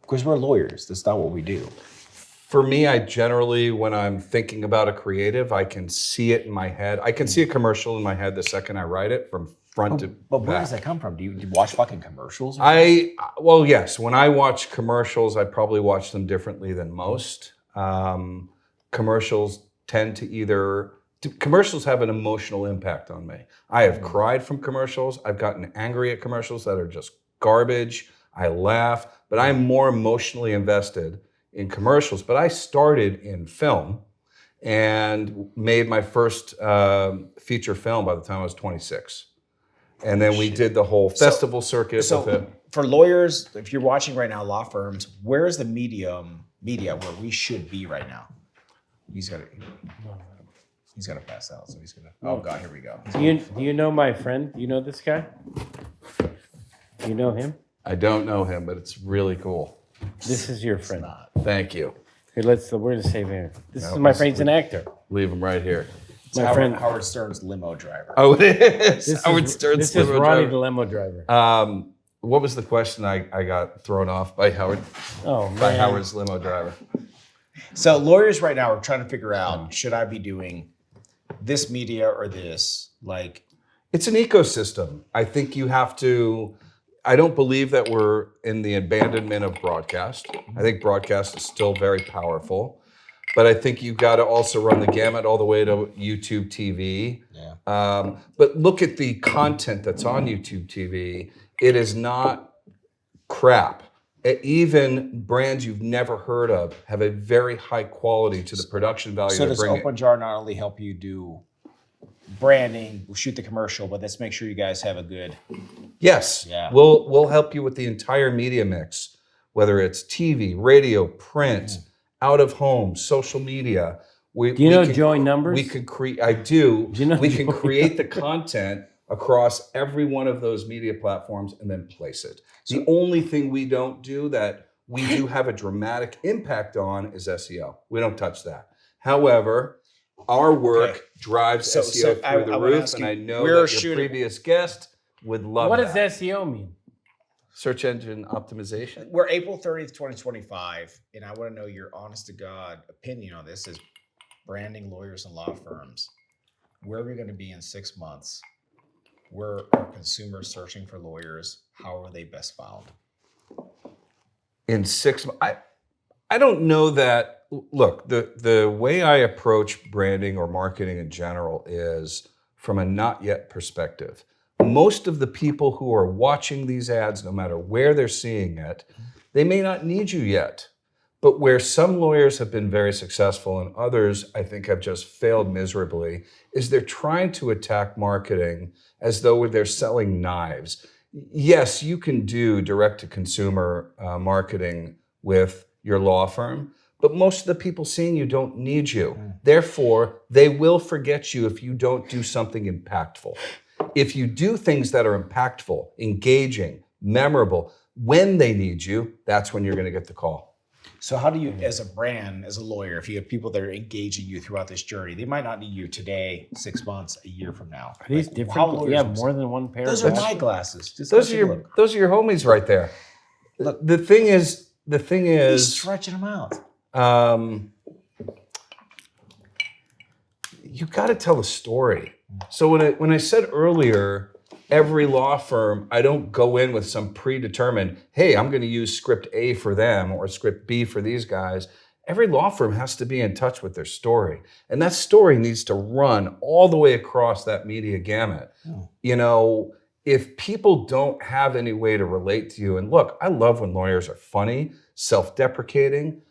Because we're lawyers. That's not what we do. For me, I generally, when I'm thinking about a creative, I can see it in my head. I can see a commercial in my head the second I write it from front to But where back. does that come from? Do you watch fucking commercials? Well, yes. When I watch commercials, I probably watch them differently than most. Commercials tend to commercials have an emotional impact on me. I have cried from commercials. I've gotten angry at commercials that are just garbage. I laugh, but I'm more emotionally invested in commercials. But I started in film and made my first feature film by the time I was 26. And then we did the whole festival circuit with it. For lawyers, if you're watching right now, law firms, where is the media where we should be right now? He's got to pass out, so he's gonna. Oh God, here we go. Do you know my friend? Do you know this guy? Do you know him? I don't know him, but it's really cool. This is your friend. Thank you. Here, we're gonna save him. This is my friend. He's an actor. Leave him right here. It's My friend Howard Stern's limo driver. Oh, it is. This Howard is, Stern's this is limo Ronnie driver. the limo driver. What was the question I got thrown off by Howard? Oh man. By Howard's limo driver. So lawyers right now are trying to figure out, should I be doing this media or this? Like, it's an ecosystem. I think you have to. I don't believe that we're in the abandonment of broadcast. I think broadcast is still very powerful. But I think you've got to also run the gamut all the way to YouTube TV. Yeah. But look at the content that's on YouTube TV. It is not crap. Even brands you've never heard of have a very high quality to the production value. so to does bring Open Jar not only help you do branding, we'll shoot the commercial, but let's make sure you guys have a good. Yes. Yeah. We'll help you with the entire media mix, whether it's TV, radio, print, out of home, social media. Do you know join numbers? We could create. I do. Do you know we can join create the content across every one of those media platforms and then place it. The only thing we don't do that we do have a dramatic impact on is SEO. We don't touch that. However, our work drives SEO through the roof, and I know that your previous guest would love What that. does SEO mean? Search engine optimization. We're April 30th, 2025, and I want to know your honest to God opinion on this as branding lawyers and law firms. Where are we going to be in 6 months? Where are consumers searching for lawyers? How are they best found? in 6 months. I don't know that. Look, the way I approach branding or marketing in general is from a not yet perspective. Most of the people who are watching these ads, no matter where they're seeing it, they may not need you yet. But where some lawyers have been very successful and others, I think, have just failed miserably, is they're trying to attack marketing as though they're selling knives. Yes, you can do direct-to-consumer marketing with your law firm, but most of the people seeing you don't need you. Therefore, they will forget you if you don't do something impactful. If you do things that are impactful, engaging, memorable, when they need you, that's when you're going to get the call. So how do you, as a brand, as a lawyer, if you have people that are engaging you throughout this journey, they might not need you today, 6 months, a year from now. Are these different? You have more than one pair. Those are my glasses. Just those are your homies right there. Look, the thing is, he's stretching them out. You got to tell a story. So when I said earlier, every law firm, I don't go in with some predetermined, hey, I'm going to use script A for them or script B for these guys. Every law firm has to be in touch with their story. And that story needs to run all the way across that media gamut. You know, if people don't have any way to relate to you, and look, I love when lawyers are funny, self-deprecating,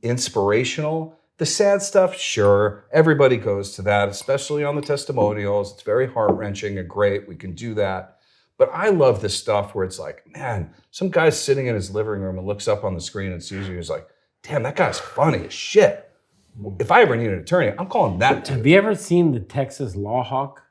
inspirational. The sad stuff, sure, everybody goes to that, especially on the testimonials. It's very heart-wrenching and great. We can do that. But I love this stuff where it's like, man, some guy's sitting in his living room and looks up on the screen and sees you. He's like, damn, that guy's funny as shit. If I ever need an attorney, I'm calling that dude. Have you ever seen the Texas Law Hawk?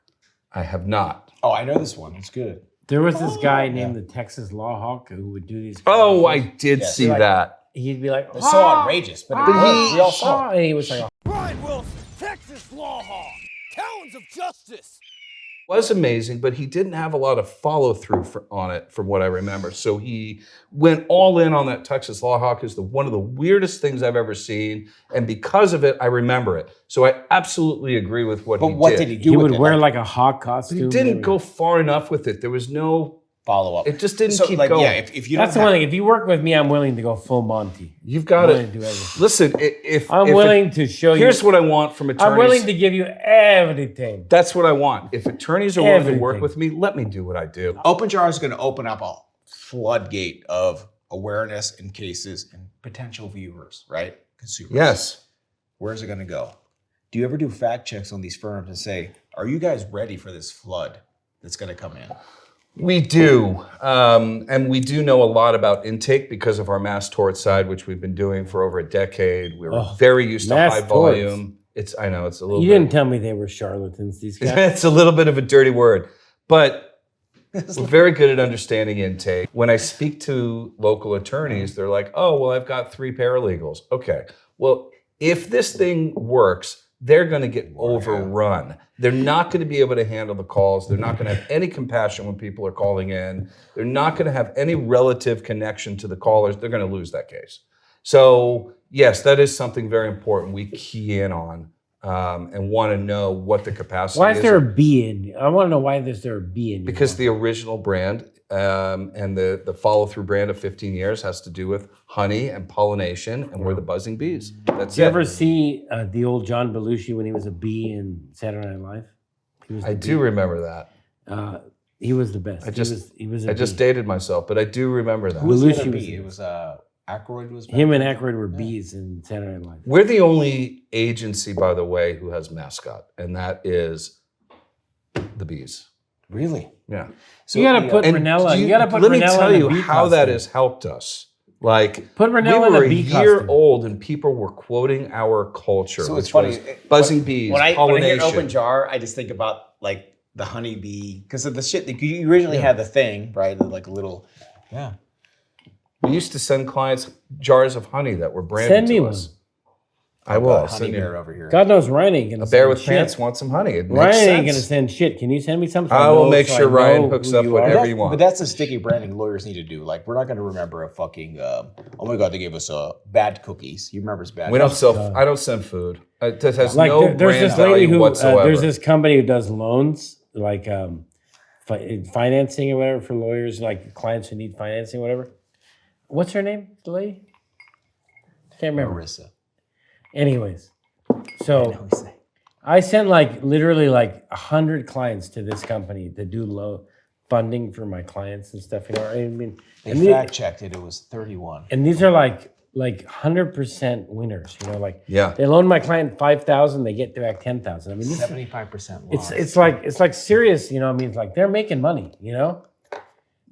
I have not. Oh, I know this one. It's good. There was this guy named the Texas Law Hawk who would do these. Oh, I did see that. He'd be like, it's so outrageous, but we all saw it. And he was like, Brian Wilson, Texas Law Hawk, Talons of Justice. Was amazing, but he didn't have a lot of follow through on it, from what I remember. So he went all in on that Texas Law Hawk. Is one of the weirdest things I've ever seen, and because of it, I remember it. So I absolutely agree with what he did. But what did he do? He with would wear like a hawk costume. He didn't go far enough with it. There was no follow up. It just didn't keep going. Yeah, if you that's the one thing. If you work with me, I'm willing to go full Monty. You've got to do everything. Listen. If I'm willing to show you, here's what I want from attorneys. I'm willing to give you everything. That's what I want. If attorneys are willing to work with me, let me do what I do. Open Jar is going to open up a floodgate of awareness and cases and potential viewers, right? Consumers. Yes. Where's it going to go? Do you ever do fact checks on these firms and say, are you guys ready for this flood that's going to come in? We do. And we do know a lot about intake because of our mass tort side, which we've been doing for over a decade. We're very used to high volume. Torts. I know it's a little You didn't tell me they were charlatans, these guys. It's a little bit of a dirty word, but we're very good at understanding intake. When I speak to local attorneys, they're like, oh, well, I've got 3 paralegals. Okay. Well, if this thing works, they're going to get overrun. They're not going to be able to handle the calls. They're not going to have any compassion when people are calling in. They're not going to have any relative connection to the callers. They're going to lose that case. So yes, that is something very important we key in on and want to know what the capacity is. Why is there a B in? I want to know why there's a B in. Because the original brand and the follow-through brand of 15 years has to do with honey and pollination, and we're the buzzing bees. That's Did you it. ever see the old John Belushi when he was a bee in Saturday Night Live? He was I do remember that. He was the best. I I just dated myself, but I do remember that. Who was the Belushi other was bee? It was Aykroyd was back him and then? Aykroyd were bees in Saturday Night Live. We're the only agency, by the way, who has mascot, and that is the bees. Really? Yeah. So you got to put Ranella. You got to put Ranella in a bee Let me tell you how costume. that has helped us. Like, Put Ranella we in were a bee year costume. old and people were quoting our culture, So it's which funny. was buzzing bees, When I pollination. hear Open Jar, I just think about like the honeybee, because of the shit that you originally had the thing, right? Like a little, yeah. We used to send clients jars of honey that were branded Send me to one. us. I will. I'll Honey send you. bear over here. God knows Ryan ain't gonna A bear send with shit. pants wants some honey. It makes Ryan sense. ain't gonna send shit. Can you send me something? I will make sure Ryan hooks up whatever you want. But that's the sticky branding lawyers need to do. Like, we're not going to remember a fucking, oh my God, they gave us bad cookies. You remember it's bad We don't cookies. sell. I don't send food. It has Like no there's brand this lady value who whatsoever. there's this company who does loans, like financing or whatever for lawyers, like clients who need financing or whatever. what's her name? The lady? Can't remember. Marissa. Anyways, so I sent like literally like 100 clients to this company to do low funding for my clients and stuff. You know, I mean, They and fact checked it. It was 31. and these are like 100% winners. You know, like Yeah. they loan my client 5,000, they get back 10,000. I mean, this, 75% loss. it's like serious. You know, I mean, it's like they're making money. You know.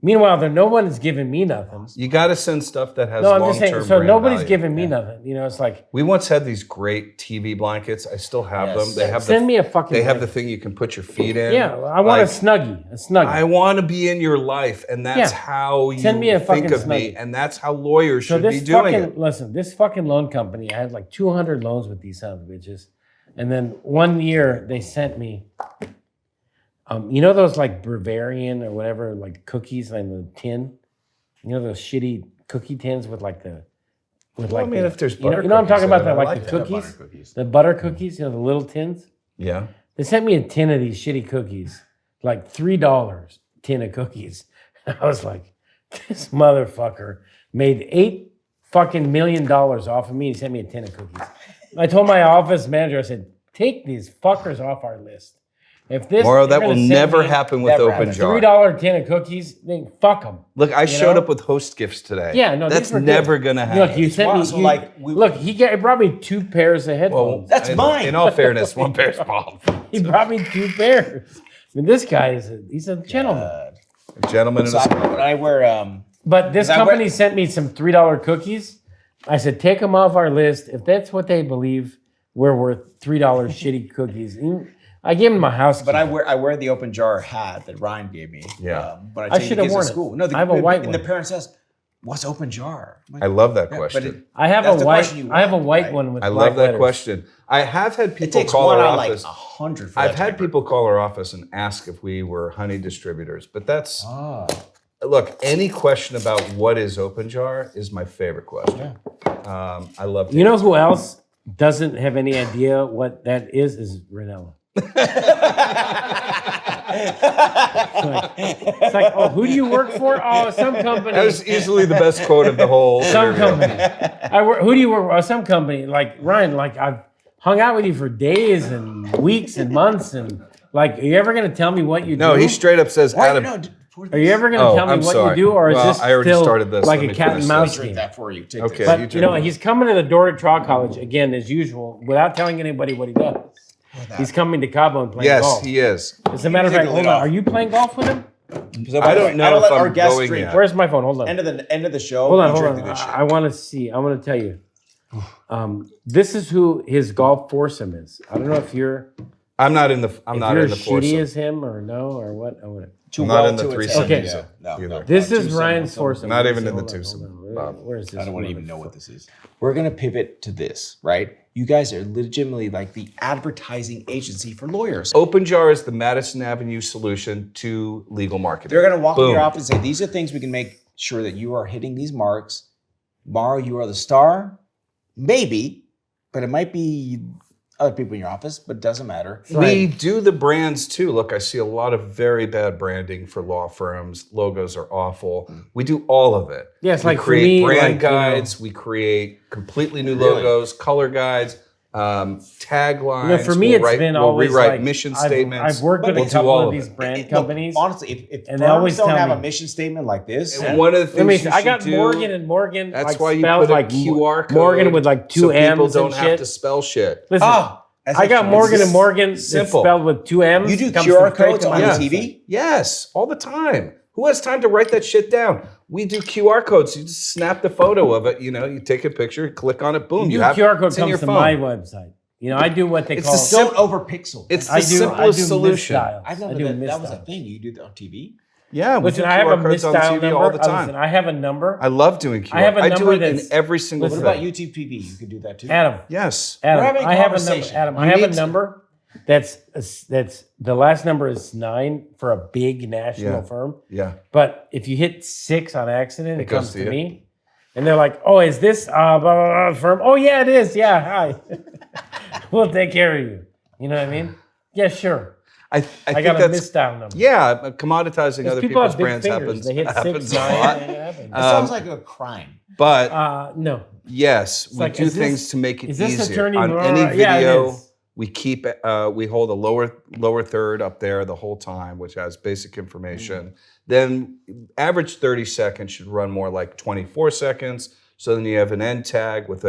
Meanwhile, no one is giving me nothing. You got to send stuff that has No, I'm long-term just saying. So brand nobody's value. giving me nothing. You know, it's like We once had these great TV blankets. I still have Yes. them. They have send me a fucking. They have the blanket. thing you can put your feet in. Yeah, I want Like, a snuggie. A snuggie. I want to be in your life, and that's Yeah. how you Send me a think fucking of me, snuggie. and that's how lawyers So should this be doing fucking it. listen, this fucking loan company, I had like 200 loans with these sons of bitches, and then one year they sent me, you know those like Bavarian or whatever like cookies in the tin, you know those shitty cookie tins with like the, with Well, like I mean, the- if there's you know, butter you know what I'm talking cookies about, in it, that I like like the that. cookies, Butter cookies. the butter cookies, you know the little tins. Yeah. They sent me a tin of these shitty cookies, like $3 tin of cookies. I was like, this motherfucker made $8 million off of me. He sent me a tin of cookies. I told my office manager, I said, take these fuckers off our list. If this Mauro, that they're will gonna send never me happen with never Open happen. Jar. $3 tin of cookies, then fuck them. Look, I You showed know? up with host gifts today. Yeah, no, that's these were never good. gonna happen. Look, you sent me. So, you- like, look, he brought me 2 pairs of well, headphones. That's mine. In all fairness, one pair's small. He brought me 2 pairs. I mean, this guy he's a gentleman. A gentleman in So a I, scholar. when I wear But this Is that company what- sent me some $3 cookies. I said, take them off our list. If that's what they believe, we're worth $3 shitty cookies. I gave him my house. but key. I wear the open jar hat that Ryan gave me. Yeah. But I I take should the have kids to worn it. school. No, I have a white and the one. parent says, "What's open jar?" I'm like, I love that yeah, question. But I have that's a the white. question you I have a want, white right? one with. I black love that letters. question. I have had It people takes call one our out like office. 100. For I've that had temper. people call our office and ask if we were honey distributors, but that's Ah, look. Any question about what is Open Jar is my favorite question. I love. You know who else doesn't have any idea what that is Ranella. It's like, oh, who do you work for? Oh, some company. That was easily the best quote of the whole. Some interview. company. Who do you work for? Oh, some company. Like Ryan, like I've hung out with you for days and weeks and months, and like, are you ever gonna tell me what you do? No, he straight up says, Why- Adam. no, Are you ever gonna tell me I'm what sorry. you do, or is Well, this I already still started this. like Let a me cat finish and this. mouse drink game? that for you. Take Okay. this. But you you know, drink. he's coming to the Dorrit Trial College again as usual, without telling anybody what he does. He's coming to Cabo and playing Yes, golf. he is. As a matter of Take fact, the hold lid on. off. Are you playing golf with him? So, I don't know I don't if let I'm our guests going drink. yet. Where's my phone? Hold on. End of the show. Hold on, you hold drink on. the good shit. I want to see. I want to tell you. This is who his golf foursome is. I don't know if you're. I'm not in the. I'm if not you're in the as shitty foursome. as him or no or what. I want Too I'm not well in the to threesome attend. Okay. either. This Two is seven, Ryan's seven. foursome. Not Let me even see. in the Hold on, twosome, hold on. Bob. Where is this? I don't even know what this is. We're gonna pivot to this, right? You guys are legitimately like the advertising agency for lawyers. Open Jar is the Madison Avenue solution to legal marketing. They're gonna walk in Boom. your office and say, "These are things we can make sure that you are hitting these marks." Mauro, you are the star, maybe, but it might be other people in your office, but it doesn't matter. We do the brands too. Look, I see a lot of very bad branding for law firms. Logos are awful. We do all of it. Yeah, it's we like for create me, brand like, you know- guides. We create completely new Really? logos, color guides, taglines. You know, for me, it's been we'll always rewrite like mission I've statements. I've worked with We'll a do couple all of of these it. brand Look, companies. honestly, if And they firms always don't tell have me- a mission statement like this, And one of the things Let me you see. I got should do, Morgan and Morgan. That's like, why you spelled put a like QR code. Morgan with like 2 so M's people and don't shit. have to spell shit. Listen, that's I got actually- Morgan it's and Morgan that's simple. spelled with 2 M's. You do Comes QR straight codes to on my the website. TV? Yes, all the time. Who has time to write that shit down? We do QR codes. You just snap the photo of it. You know, you take a picture, click on it, boom. You do have QR code it's in your comes to phone. my website. You know, I do what they It's call. the Don't overpixel. It's the I do simplest solution. misdials. I've I never do that was a misdials. thing. You do that on TV? Yeah, we Listen, do I have a QR codes on misdial TV number. all the time. Listen, I have a number. I love doing QR. I have a do number it in that's- every single What thing. about YouTube TV? You could do that too. Adam, Yes. Adam, We're having a I have a number. conversation. Adam, You I have a need to- number that's the last number is 9 for a big national Yeah. firm. Yeah. But if you hit 6 on accident, it goes comes to to you. me. And they're like, oh, is this blah, blah, blah, firm? Oh, yeah, it is. Yeah, hi. We'll take care of you. You know what I mean? Yeah, sure. I think got a that's misdial number. Yeah, commoditizing other people people's have big brands fingers. They hit happens 6, a 9, lot. and it happens. It sounds like a crime. But No. yes, we like, do is this- things to make it is this easier. attorney On Mauro? any Yeah, it video, is. we hold a lower third up there the whole time, which has basic information. Then average 30 seconds should run more like 24 seconds. So then you have an end tag with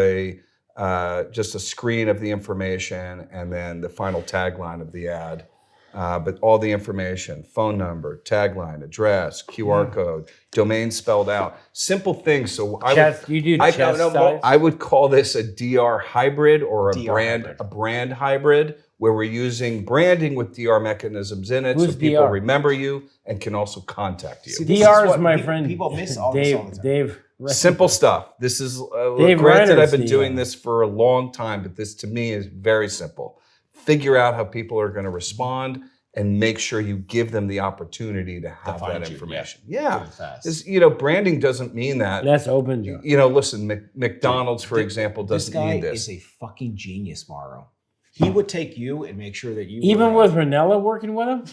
just a screen of the information and then the final tagline of the ad. But all the information, phone number, tagline, address, QR code, domain spelled out, simple things. So I would call this a DR hybrid or a brand hybrid, where we're using branding with DR mechanisms in it, Who's so people DR? remember you and can also contact you. See, this DR is what my friend People miss all this all the time. Dave. Simple stuff. This is Dave granted, Reiner's I've been the, doing this for a long time, but this to me is very simple. Figure out how people are going to respond and make sure you give them the opportunity to have find that you, information. yeah. Yeah. Good fast. It's, branding doesn't mean that. That's open job. Listen, McDonald's, for example, doesn't need this. This guy is a fucking genius, Mauro. He would take you and make sure that you Even with Ranella working with him?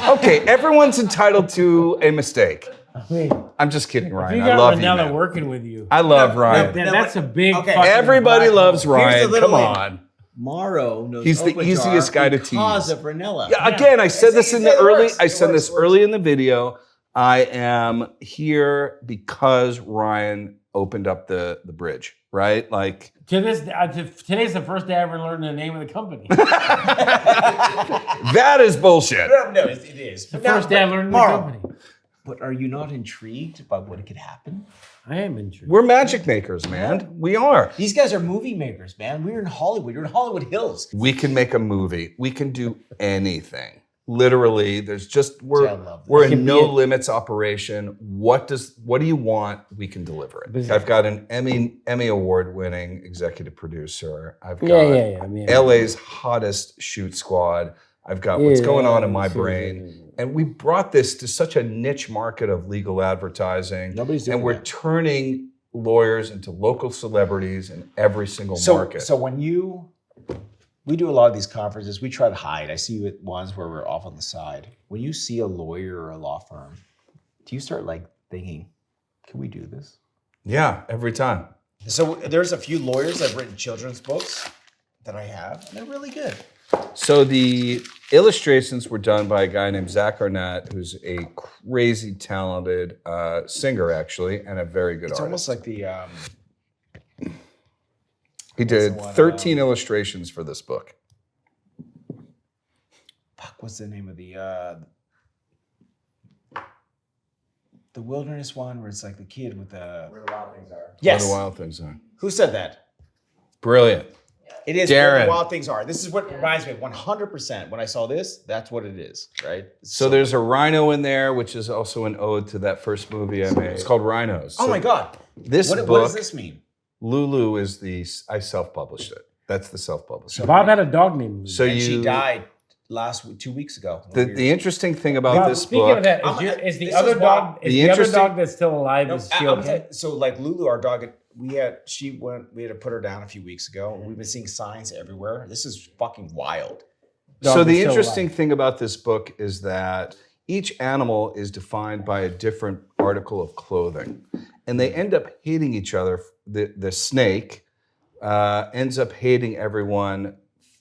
Okay, everyone's entitled to a mistake. I mean, I'm just kidding, Ryan. you I got love Ranella you, man. working with you. I love Ryan. That's a big fucking Everybody black loves hole. Ryan. Come little on. Mauro knows He's the Open easiest Jar guy to because tease. of Ranella. Yeah, again, I said this in the early. I said this works. early in the video. I am here because Ryan opened up the bridge, right? Like Today's the first day I ever learned the name of the company. that is bullshit. No, it is. The first day I learned the company. But are you not intrigued by what could happen? I am intrigued. We're magic makers, man. We are. These guys are movie makers, man. We're in Hollywood. You're in Hollywood Hills. We can make a movie. We can do anything. Literally, there's just we're It a can no be limits operation. What do you want? We can deliver it. I've got an Emmy award winning executive producer. I've got I mean, LA's hottest shoot squad. I've got what's going on in my brain. And we brought this to such a niche market of legal advertising. Nobody's doing and we're that. turning lawyers into local celebrities in every single market. So when we do a lot of these conferences, we try to hide. I see you at ones where we're off on the side. When you see a lawyer or a law firm, do you start thinking, can we do this? Yeah, every time. So there's a few lawyers that have written children's books that I have, and they're really good. So the illustrations were done by a guy named Zach Arnett, who's a crazy talented singer, actually, and a very good It's artist. almost like the He did the one, 13 illustrations for this book. what's the name of the wilderness one where it's like the kid with the Where the wild things are. Yes. Where the wild things are. Who said that? Brilliant. It is where Darren. the wild things are. This is what reminds me 100%. When I saw this, that's what it is, right? So there's a rhino in there, which is also an ode to that first movie I made. It's called Rhinos. Oh So my God. This What book, does this mean? Lulu is I self-published it. That's the self-publishing. Bob had a dog named Lulu. So And she you died 2 weeks ago. the interesting thing about Bob, this speaking book. of that, is the other dog that's still alive? No, Is she I'm okay? saying- so like Lulu, our dog, we had to put her down a few weeks ago. We've been seeing signs everywhere. This is fucking wild. So Dog is the still interesting alive. thing about this book is that each animal is defined by a different article of clothing, and they end up hating each other. The snake ends up hating everyone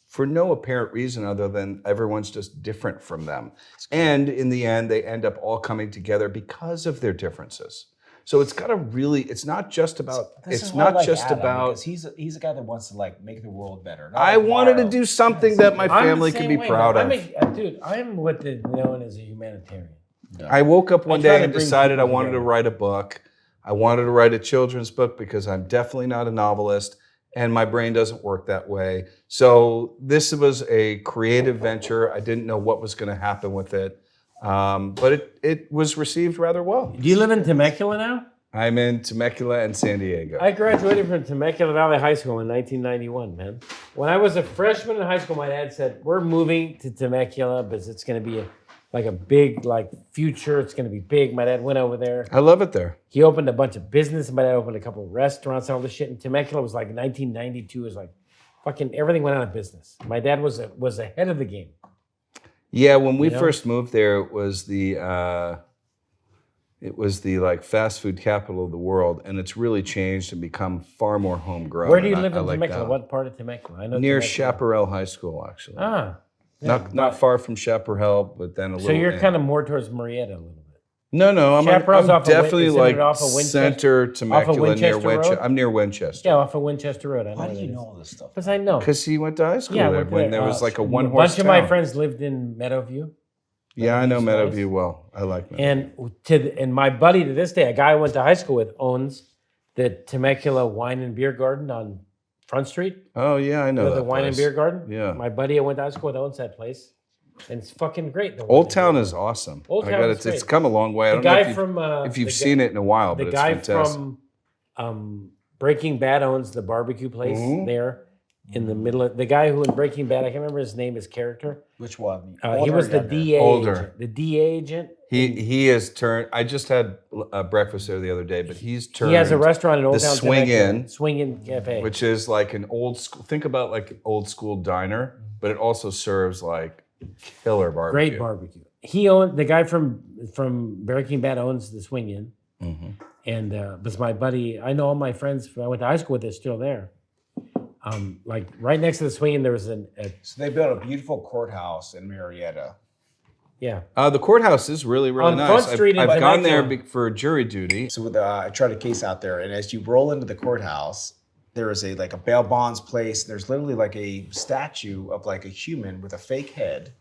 for no apparent reason other than everyone's just different from them. And in the end, they end up all coming together because of their differences. So it's got a really, it's not just about, This it's is why I not like just Adam, about, because he's a guy that wants to make the world better. Not I like wanted to Mauro. do something that my I'm the family could same be way, proud man. of. Dude, I'm what is known as a humanitarian. I woke up one I try day to and bring decided I people wanted to together. write a book. I wanted to write a children's book because I'm definitely not a novelist and my brain doesn't work that way. So this was a creative venture. I didn't know what was going to happen with it, but it was received rather well. Do you live in Temecula now? I'm in Temecula and San Diego. I graduated from Temecula Valley High School in 1991, man. When I was a freshman in high school, my dad said, we're moving to Temecula because it's going to be a big future. It's going to be big. My dad went over there. I love it there. He opened a bunch of business. My dad opened a couple of restaurants and all this shit. And Temecula was 1992. It was fucking everything went out of business. My dad was ahead of the game. Yeah, when we You know? first moved there, it was the like fast food capital of the world, and it's really changed and become far more homegrown. Where do you and live I in like Temecula? that. What part of Temecula? I know Near Temecula. Chaparral High School, actually. Ah. Yeah, Not far from Chaparral, but then a little. So you're in. kind of more towards Marietta a little bit. No, I'm Chaparral's off of definitely isn't it like off of Winchester? center Off of Temecula near Winchester Road? Winchester. I'm near Winchester. Yeah, off of Winchester Road. I know Why where do you that know is. all this stuff? Because I know. Because he went to high school Yeah, there went when there. there was like a A one-horse bunch of town. my friends lived in Meadowview. Yeah, I know Meadowview's Meadowview nice. well. I like Meadowview. And my buddy to this day, a guy I went to high school with, owns the Temecula Wine and Beer Garden on Front Street. Oh yeah, I know The that Wine and place. Beer Garden. Yeah. My buddy I went to high school with owns that place, and it's fucking great. The Old wine Town and is awesome. Old I Town got is it's great. come a long way. I The don't know guy if you've, from if you've the seen guy- it in a while, the but it's guy fantastic. from Breaking Bad owns the barbecue place Mhm. there in the middle of the guy who in Breaking Bad, I can't remember his name, his character. Which one? He Older was or the younger? DA Older. agent. The DA agent. He has turned. I just had breakfast there the other day, but he's turned. He has a restaurant in Old the Town Swing Temecula. In, Swing In Cafe. which is like an old school. Think about like an old school diner, but it also serves like killer barbecue. Great barbecue. He owned the guy from Breaking Bad owns the Swing In, and but my buddy. I know all my friends I went to high school with. They're still there. Like right next to the Swing In, there was a So they built a beautiful courthouse in Marietta. yeah. The courthouse is really On nice. Front Street in I've gone there Temecula. for jury duty. So I tried a case out there, and as you roll into the courthouse, there is a bail bonds place. There's literally like a statue of like a human with a fake head.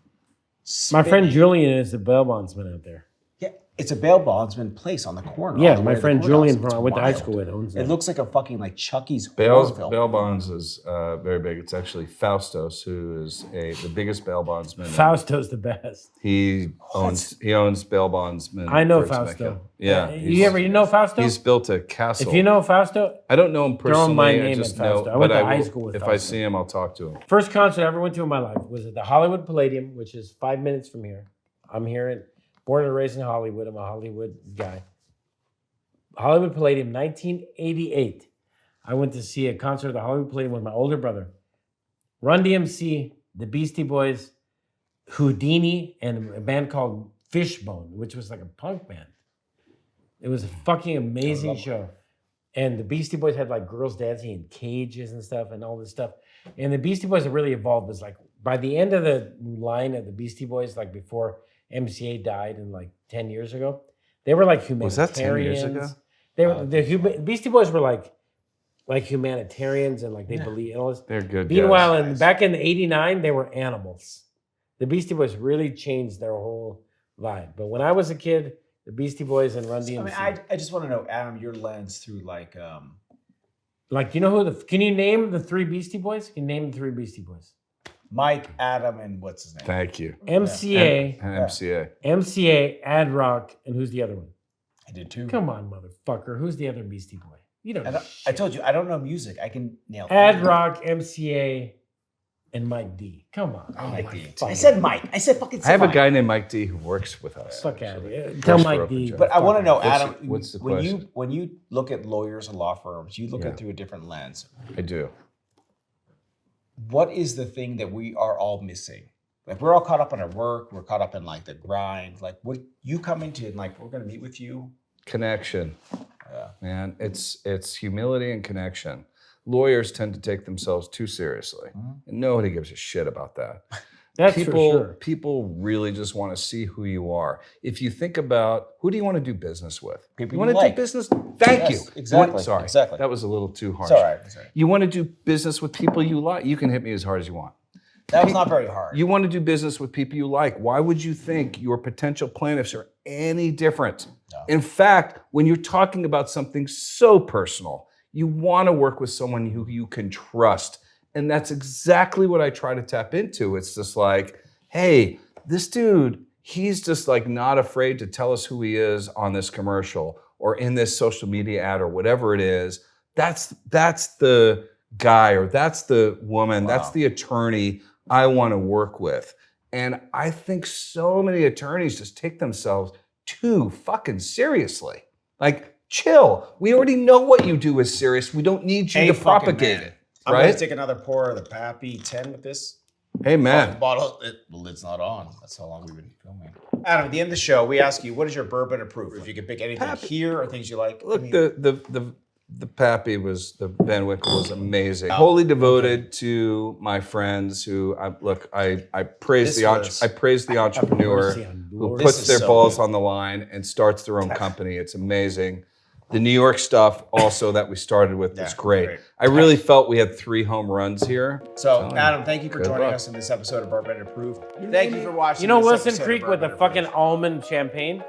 My friend spinning. Julian is the bail bondsman out there. Yeah, it's a bail bondsman place on the corner. Yeah, on the way my to the friend courthouse. Julian It's I went to high wild. school with owns It that. looks like a fucking like Chucky's horror film. Bail bonds is very big. It's actually Faustos, who is the biggest bail bondsman. Fausto's the best. He owns bail bondsman. I know for Temecula. Fausto. Yeah, You know Fausto? He's built a castle. If you know Fausto, I don't know him throw personally. him my I name just at know, Fausto. I went but to high will- school with If I Fausto. see him, I'll talk to him. first concert I ever went to in my life was at the Hollywood Palladium, which is 5 minutes from here. I'm here born and raised in Hollywood. I'm a Hollywood guy. Hollywood Palladium, 1988. I went to see a concert at the Hollywood Palladium with my older brother. Run DMC, the Beastie Boys, Houdini, and a band called Fishbone, which was like a punk band. It was a fucking amazing show. And the Beastie Boys had like girls dancing in cages and stuff and all this stuff. And the Beastie Boys have really evolved. It was like by the end of the line of the Beastie Boys, like before MCA died in like 10 years ago, they were like humanitarians. Was that 10 years ago? They were the Beastie Boys were like humanitarians and like they believe in all this. They're good Meanwhile, guys. back in '89, they were animals. The Beastie Boys really changed their whole vibe. But when I was a kid, the Beastie Boys and Run DMC. I just want to know, Adam, your lens through like you know who can you name the three Beastie Boys? Can you name the three Beastie Boys? Mike, Adam, and what's his name? Thank you. MCA, MCA. Ad Rock, and who's the other one? I did too. Come on, motherfucker. Who's the other Beastie Boy? You don't know. I told you, I don't know music. I can nail it. Ad Rock, MCA, and Mike D. Come on. Oh, Mike D. fucking- I said Mike. I said fucking I have a Mike. guy named Mike D who works with us. Fuck out of actually. here. Tell Works Mike for D. Open But I want to know, What's Adam, the- what's the when question? you look at lawyers and law firms, you look Yeah. at through a different lens. I do. What is the thing that we are all missing? Like we're all caught up in our work, we're caught up in like the grind. Like what you come into and like we're gonna meet with you. Connection. Yeah. Man, it's humility and connection. Lawyers tend to take themselves too seriously. And nobody gives a shit about that. That's people, for sure. People really just want to see who you are. If you think about who do you want to do business with? People you want you to like. do business? Thank Yes, you. exactly, Sorry. exactly. That was a little too harsh. It's all right. It's all right. You want to do business with people you like? You can hit me as hard as you want. That was not very hard. You want to do business with people you like. Why would you think your potential plaintiffs are any different? No. In fact, when you're talking about something so personal, you want to work with someone who you can trust. And that's exactly what I try to tap into. It's just like, hey, this dude, he's just like not afraid to tell us who he is on this commercial or in this social media ad or whatever it is. That's the guy or that's the woman, that's the attorney I want to work with. And I think so many attorneys just take themselves too fucking seriously. Like, chill. We already know what you do is serious. We don't need you to propagate it. I'm right? going to take another pour of the Pappy 10 with this. Hey, The man. bottle, the lid's not on. That's how long we've been filming. Adam, at the end of the show, we ask you, what is your bourbon of proof? If you could pick anything here or things you like. Look, the Pappy was, the Van Winkle was amazing. Wholly devoted to my friends who, I praise the entrepreneur who puts their balls on the line and starts their own company. It's amazing. The New York stuff also that we started with was great. I really felt we had 3 home runs here. So, Adam, thank you for joining us in this episode of Bourbon of Proof. Thank you for watching. You know this Wilson episode of Creek with Bourbon the of fucking almond champagne?